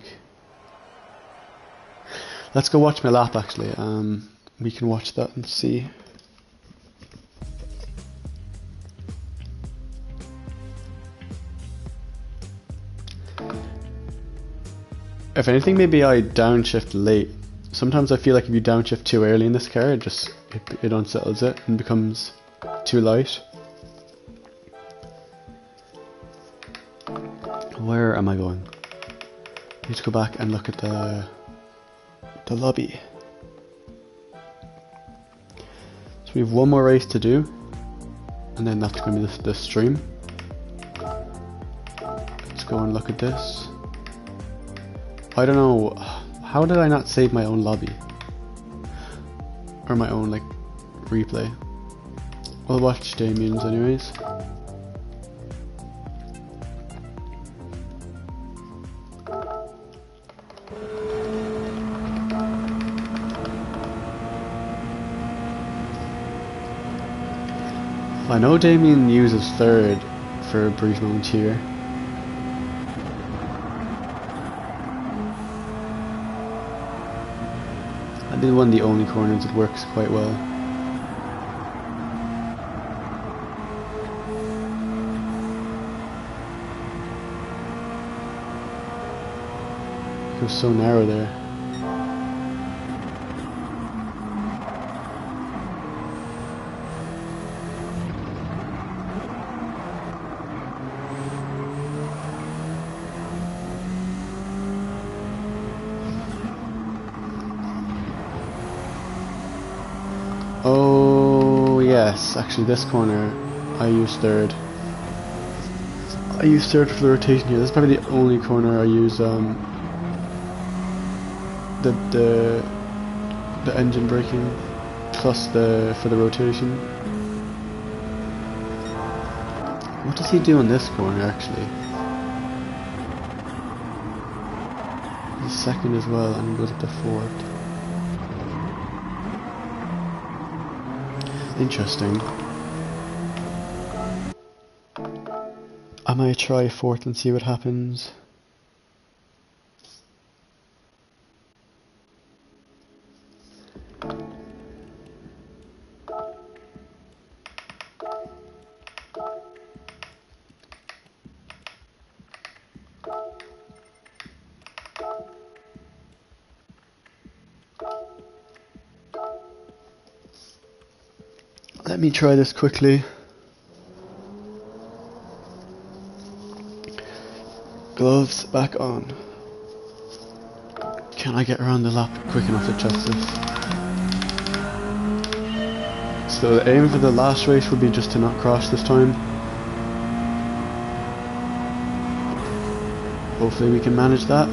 Let's go watch my lap actually. We can watch that and see. If anything, maybe I downshift late. Sometimes I feel like if you downshift too early in this car, it unsettles it and becomes too light. Where am I going? I need to go back and look at the lobby. So we have one more race to do, and then that's going to be the stream. Let's go and look at this. I don't know, how did I not save my own lobby? Or my own like replay? I'll watch Damien's anyways. I know Damien uses 3rd for a brief moment here. I did one of the only corners that works quite well. It was so narrow there. Oh yes, actually this corner I use 3rd. I use 3rd for the rotation here. This is probably the only corner I use the engine braking plus for the rotation. What does he do on this corner actually? He's 2nd as well and he goes up to 4th. Interesting. I might try fourth and see what happens. Let me try this quickly. Gloves back on. Can I get around the lap quick enough to test this? So the aim for the last race would be just to not crash this time. Hopefully we can manage that.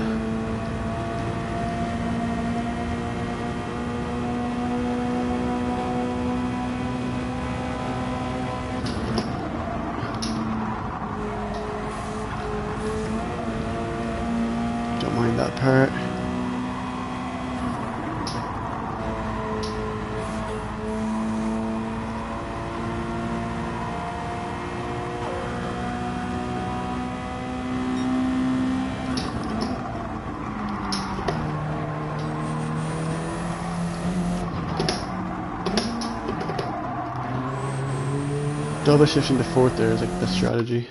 Don't mind that part. Double shifting to fourth there is like the strategy.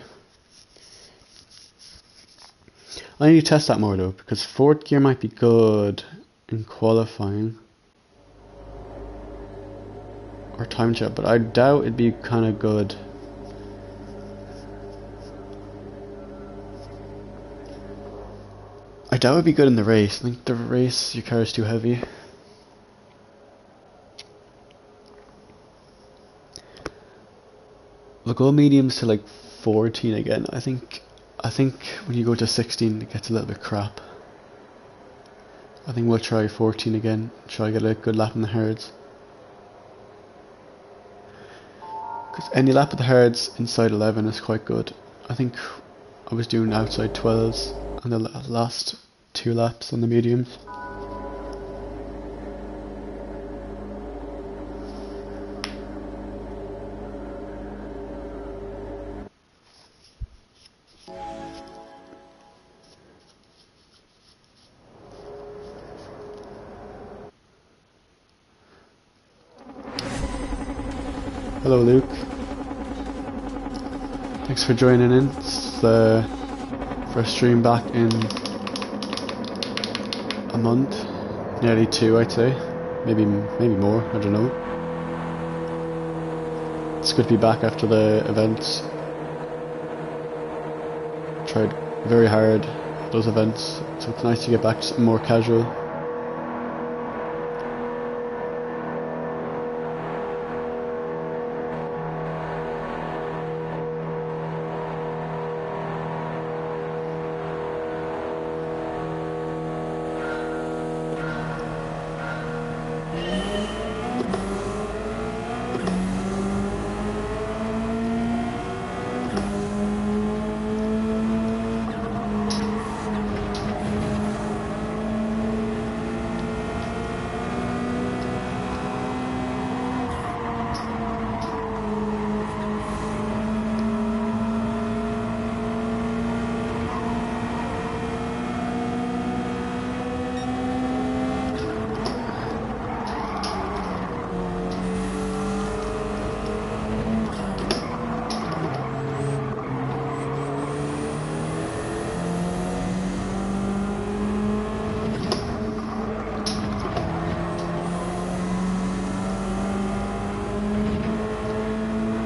I need to test that more though, because fourth gear might be good in qualifying or time check, but I doubt it'd be kind of good. I doubt it'd be good in the race. I think the race your car is too heavy. We'll go mediums to like 14 again. I think when you go to 16 it gets a little bit crap. I think we'll try 14 again, try to get a good lap in the hards. Because any lap of the hards inside 11 is quite good. I think I was doing outside 12s on the last 2 laps on the mediums. Hello Luke, thanks for joining in. It's the first stream back in a month, nearly 2 I'd say, maybe more, I don't know. It's good to be back after the events. Tried very hard at those events, so it's nice to get back to something more casual.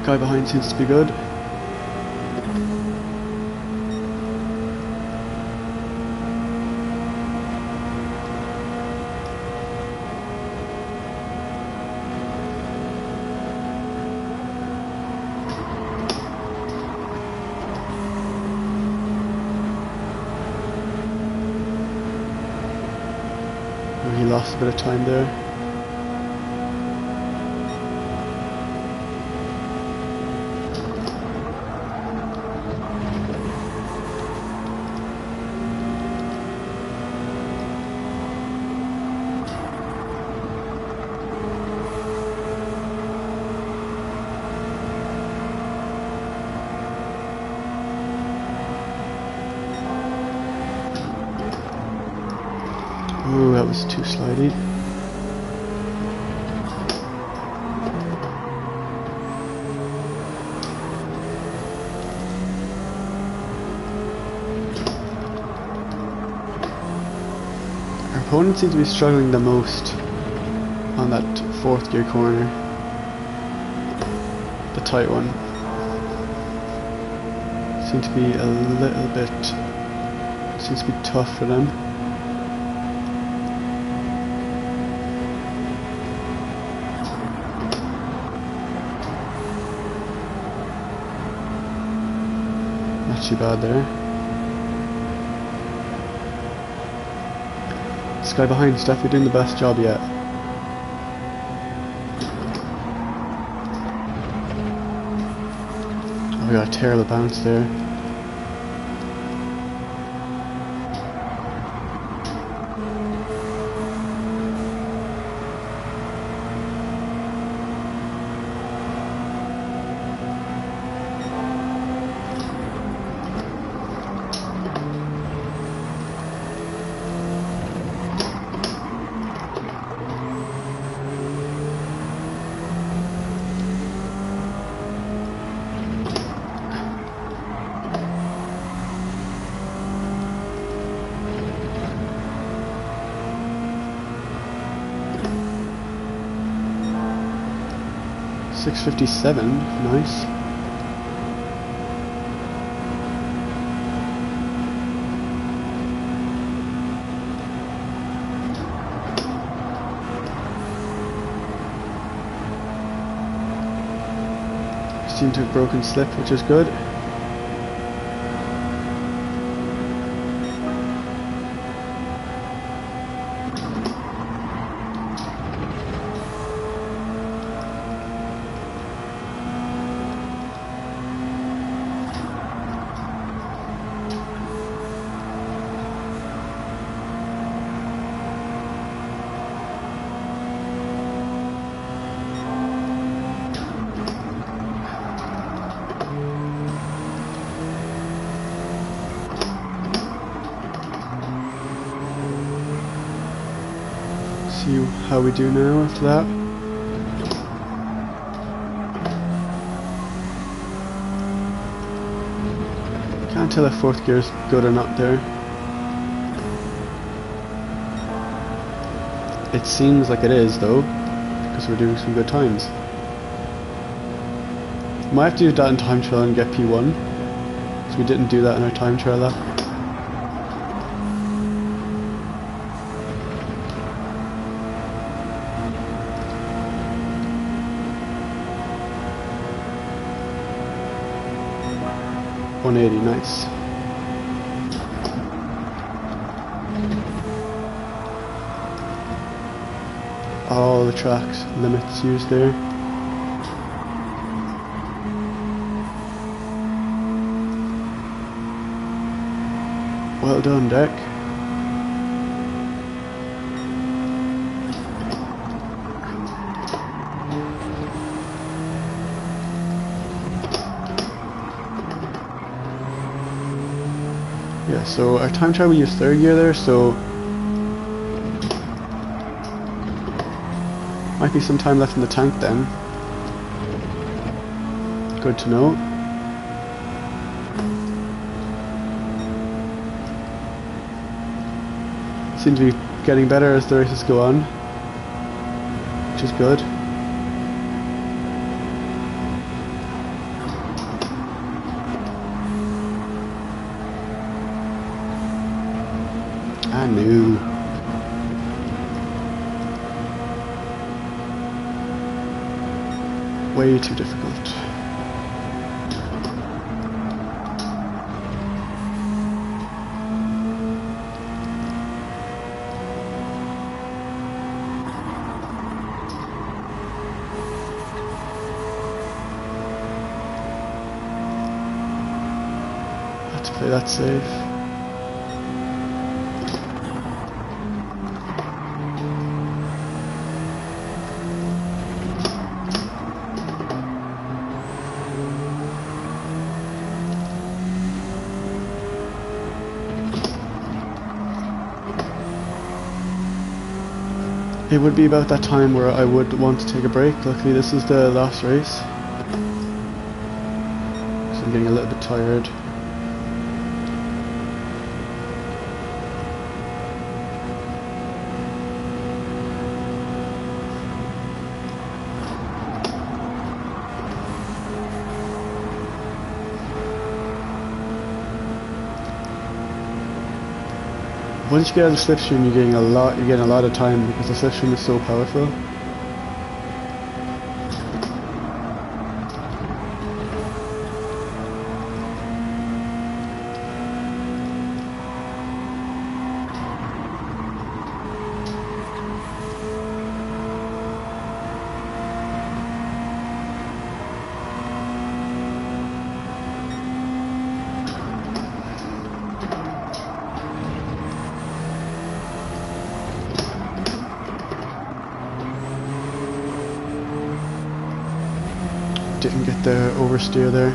Guy behind seems to be good. Oh, he lost a bit of time there. Ooh, that was too slidey. Our opponent seems to be struggling the most on that 4th gear corner. The tight one. Seems to be a little bit... seems to be tough for them. Not too bad there. This guy behind is definitely doing the best job yet. Oh, we got a terrible bounce there. .657, nice. Seem to have broken slip, which is good. See how we do now after that. Can't tell if 4th gear is good or not there. It seems like it is though, because we're doing some good times. Might have to do that in time trial and get P1, so we didn't do that in our time trial lap. .180, nice. All the tracks limits used there. Well done, Deck. Yeah, so our time trial we used 3rd gear there, so might be some time left in the tank then. Good to know. Seem to be getting better as the races go on, which is good. I knew. Way too difficult. Have to play that safe. it would be about that time where I would want to take a break. Luckily this is the last race, so I'm getting a little bit tired. Once you get out of the slipstream, you're getting a lot of time because the slipstream is so powerful. Didn't get the oversteer there.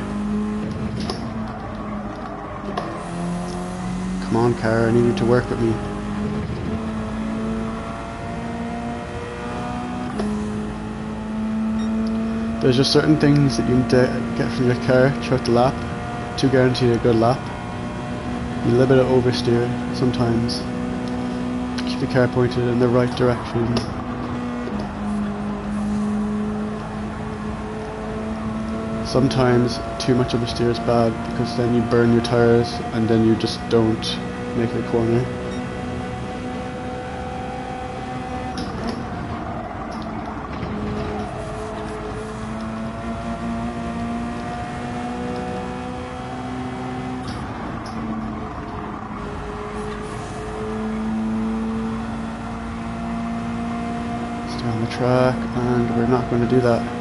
Come on, car, I need you to work with me. There's just certain things that you need to get from your car throughout the lap to guarantee a good lap. A little bit of oversteer sometimes. Keep the car pointed in the right direction. Sometimes too much oversteer is bad because then you burn your tires and then you just don't make the corner. Stay on the track, and we're not going to do that.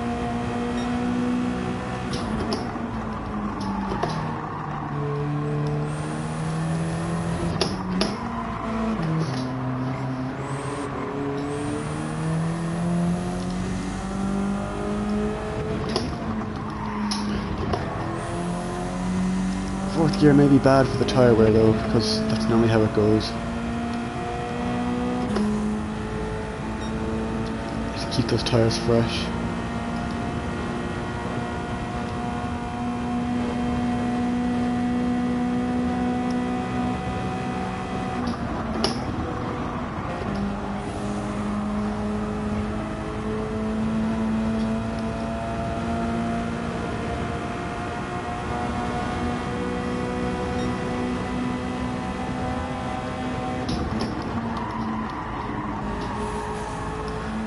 Fourth gear may be bad for the tyre wear though, because that's normally how it goes. Just keep those tyres fresh.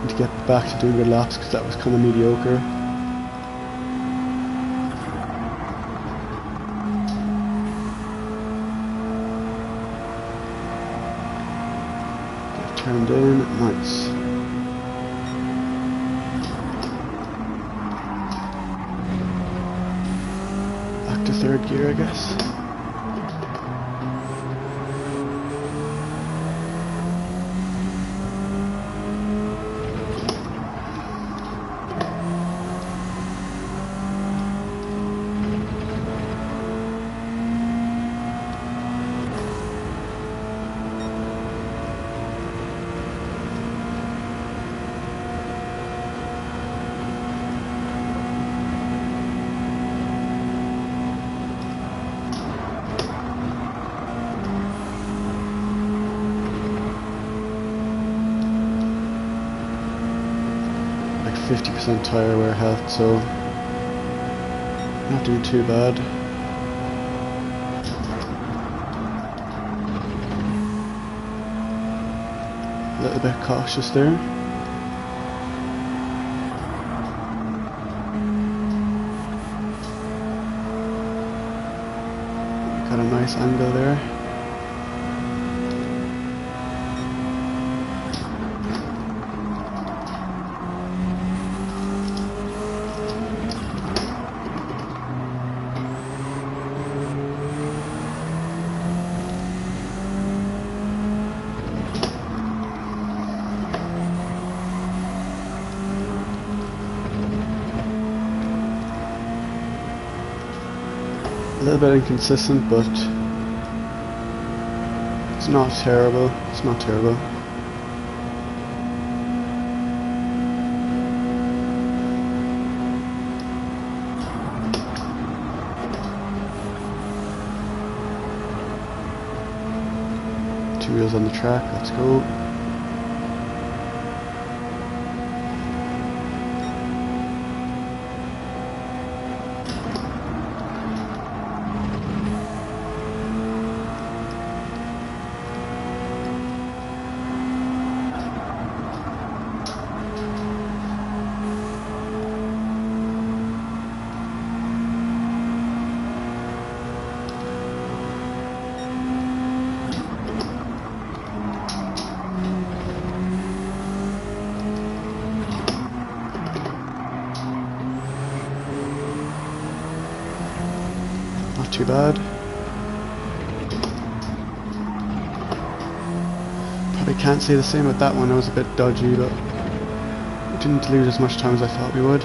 To get back to doing good laps because that was kind of mediocre. Get turned in, nice. Back to third gear, I guess. Like 50% tyre wear health, so not doing too bad. A little bit cautious there. Got a nice angle there. A little bit inconsistent, but it's not terrible. It's not terrible. 2 wheels on the track, let's go. Not too bad. Probably can't say the same with that one, it was a bit dodgy, but we didn't lose as much time as I thought we would.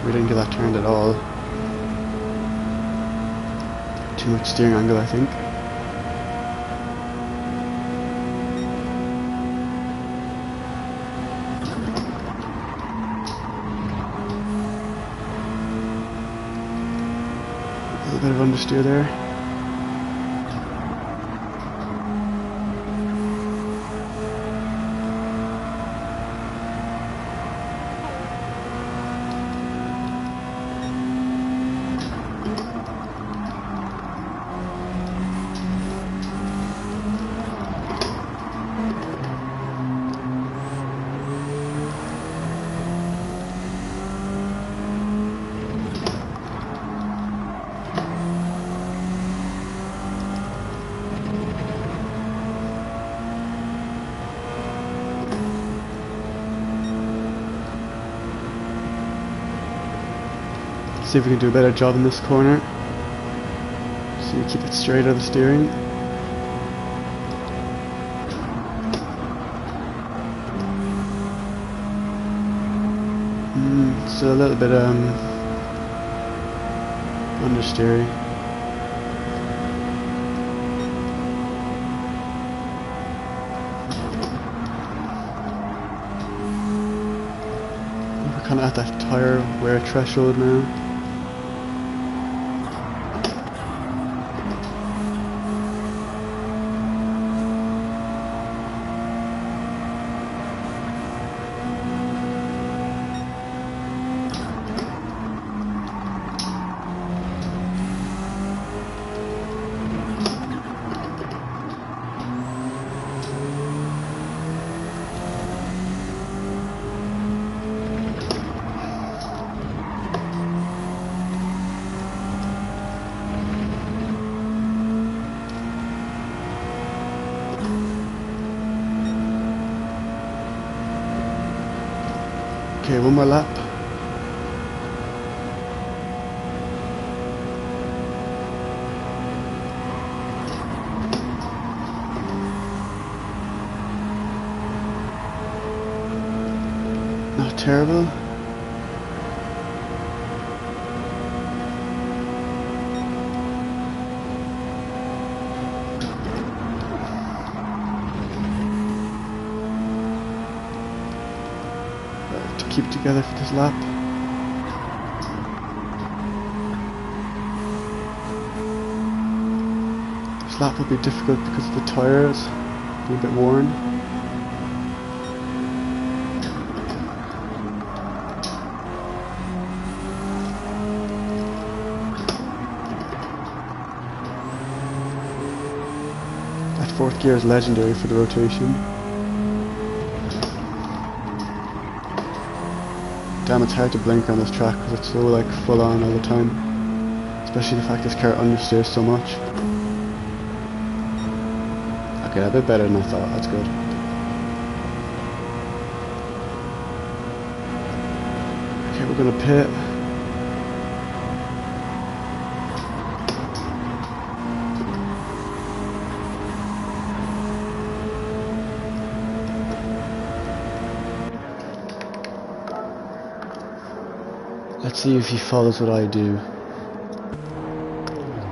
We didn't get that turned at all. Too much steering angle, I think. A little bit of understeer there. See if we can do a better job in this corner. So you keep it straight out of the steering. Still a little bit understeery. We're kind of at that tire wear threshold now. Okay, one more lap. Not terrible. Keep together for this lap. This lap will be difficult because of the tyres being a bit worn. That fourth gear is legendary for the rotation. Damn, it's hard to blink on this track because it's so like full on all the time. Especially the fact this car understeers so much. Okay, a bit better than I thought, that's good. Okay, we're gonna pit. Let's see if he follows what I do.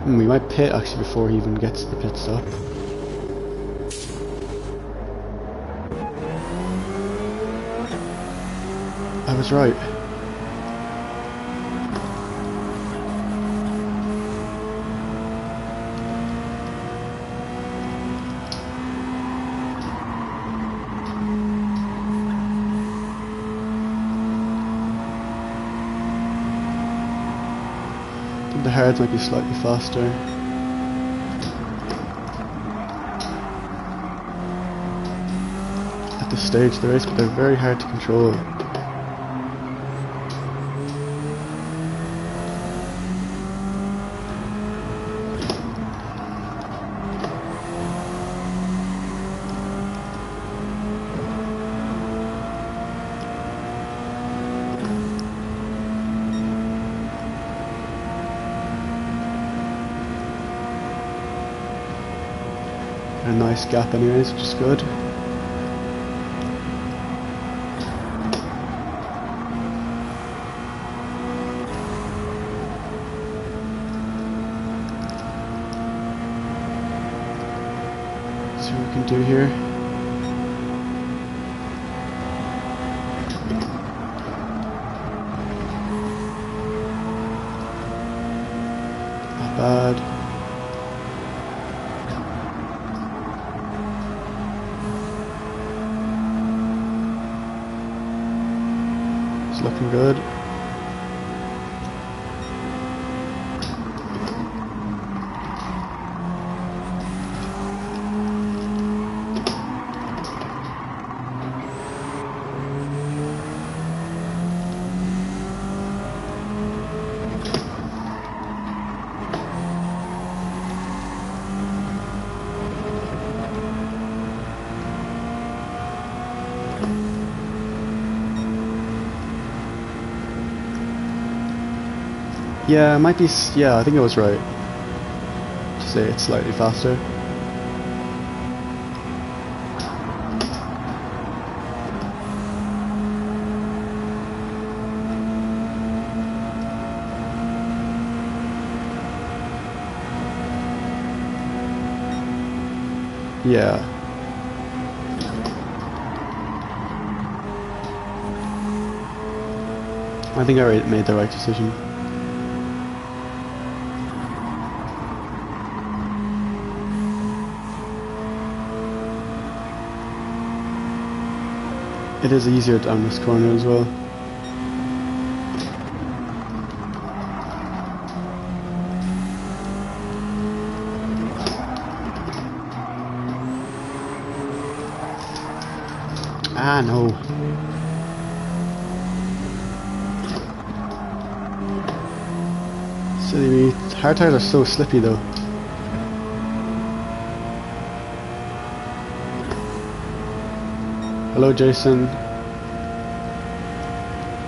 We might pit actually before he even gets to the pit stop. I was right. I think the hards might be slightly faster. At this stage of the race, but they're very hard to control. A nice gap anyways, which is good. See what we can do here. Not bad. Looking good. Yeah, it might be. Yeah, I think I was right to say it's slightly faster. Yeah. I think I made the right decision. It is easier down this corner as well. Ah, no. Silly me. Hard tires are so slippy though. Hello Jason.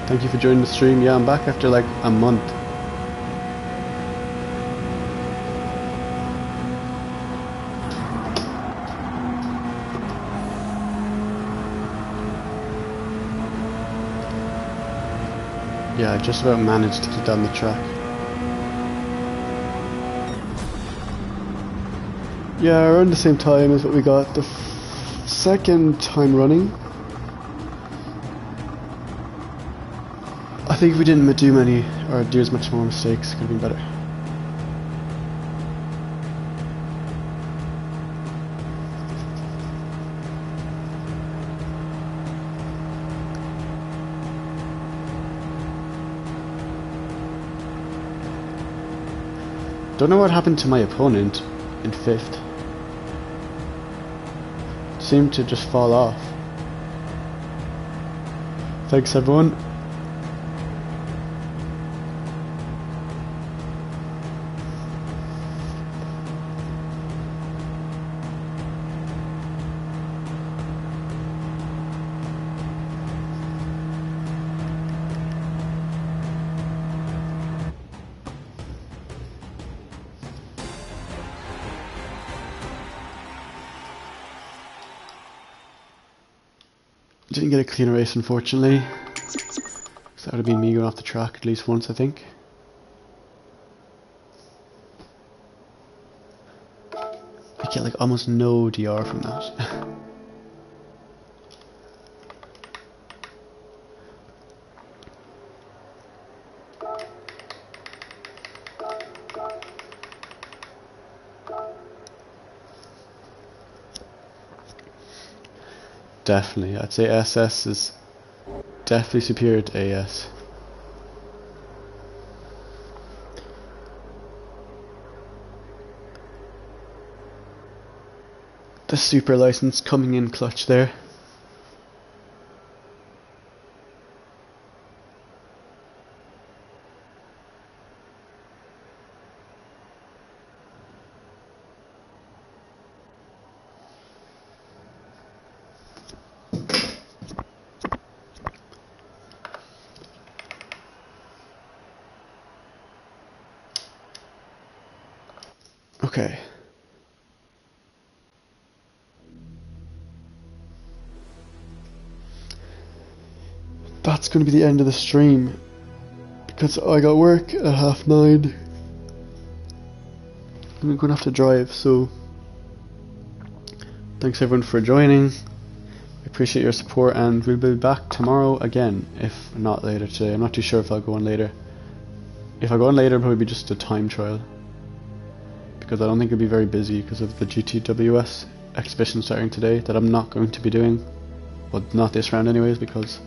Thank you for joining the stream. Yeah, I'm back after like a month. Yeah, I just about managed to get down the track. Yeah, around the same time as what we got the second time running. I think if we didn't do many, or do as much more mistakes, it could have been better. Don't know what happened to my opponent in 5th. Seemed to just fall off. Thanks everyone. Didn't get a clean race unfortunately. So that would have been me going off the track at least once I think. get like almost no DR from that. Definitely, I'd say SS is definitely superior to AS. The super license coming in clutch there. Okay. That's going to be the end of the stream because I got work at 9:30. I'm going to have to drive, so thanks everyone for joining. I appreciate your support, and we'll be back tomorrow again, if not later today. I'm not too sure if I'll go on later. If I go on later, it'll probably be just a time trial, because I don't think it'll be very busy because of the GTWS exhibition starting today that I'm not going to be doing. Well, not this round anyways, because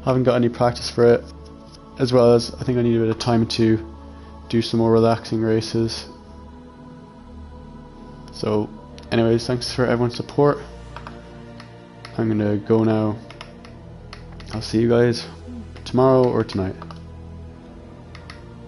I haven't got any practice for it, as well as I think I need a bit of time to do some more relaxing races. So anyways, thanks for everyone's support. I'm gonna go now. I'll see you guys tomorrow or tonight.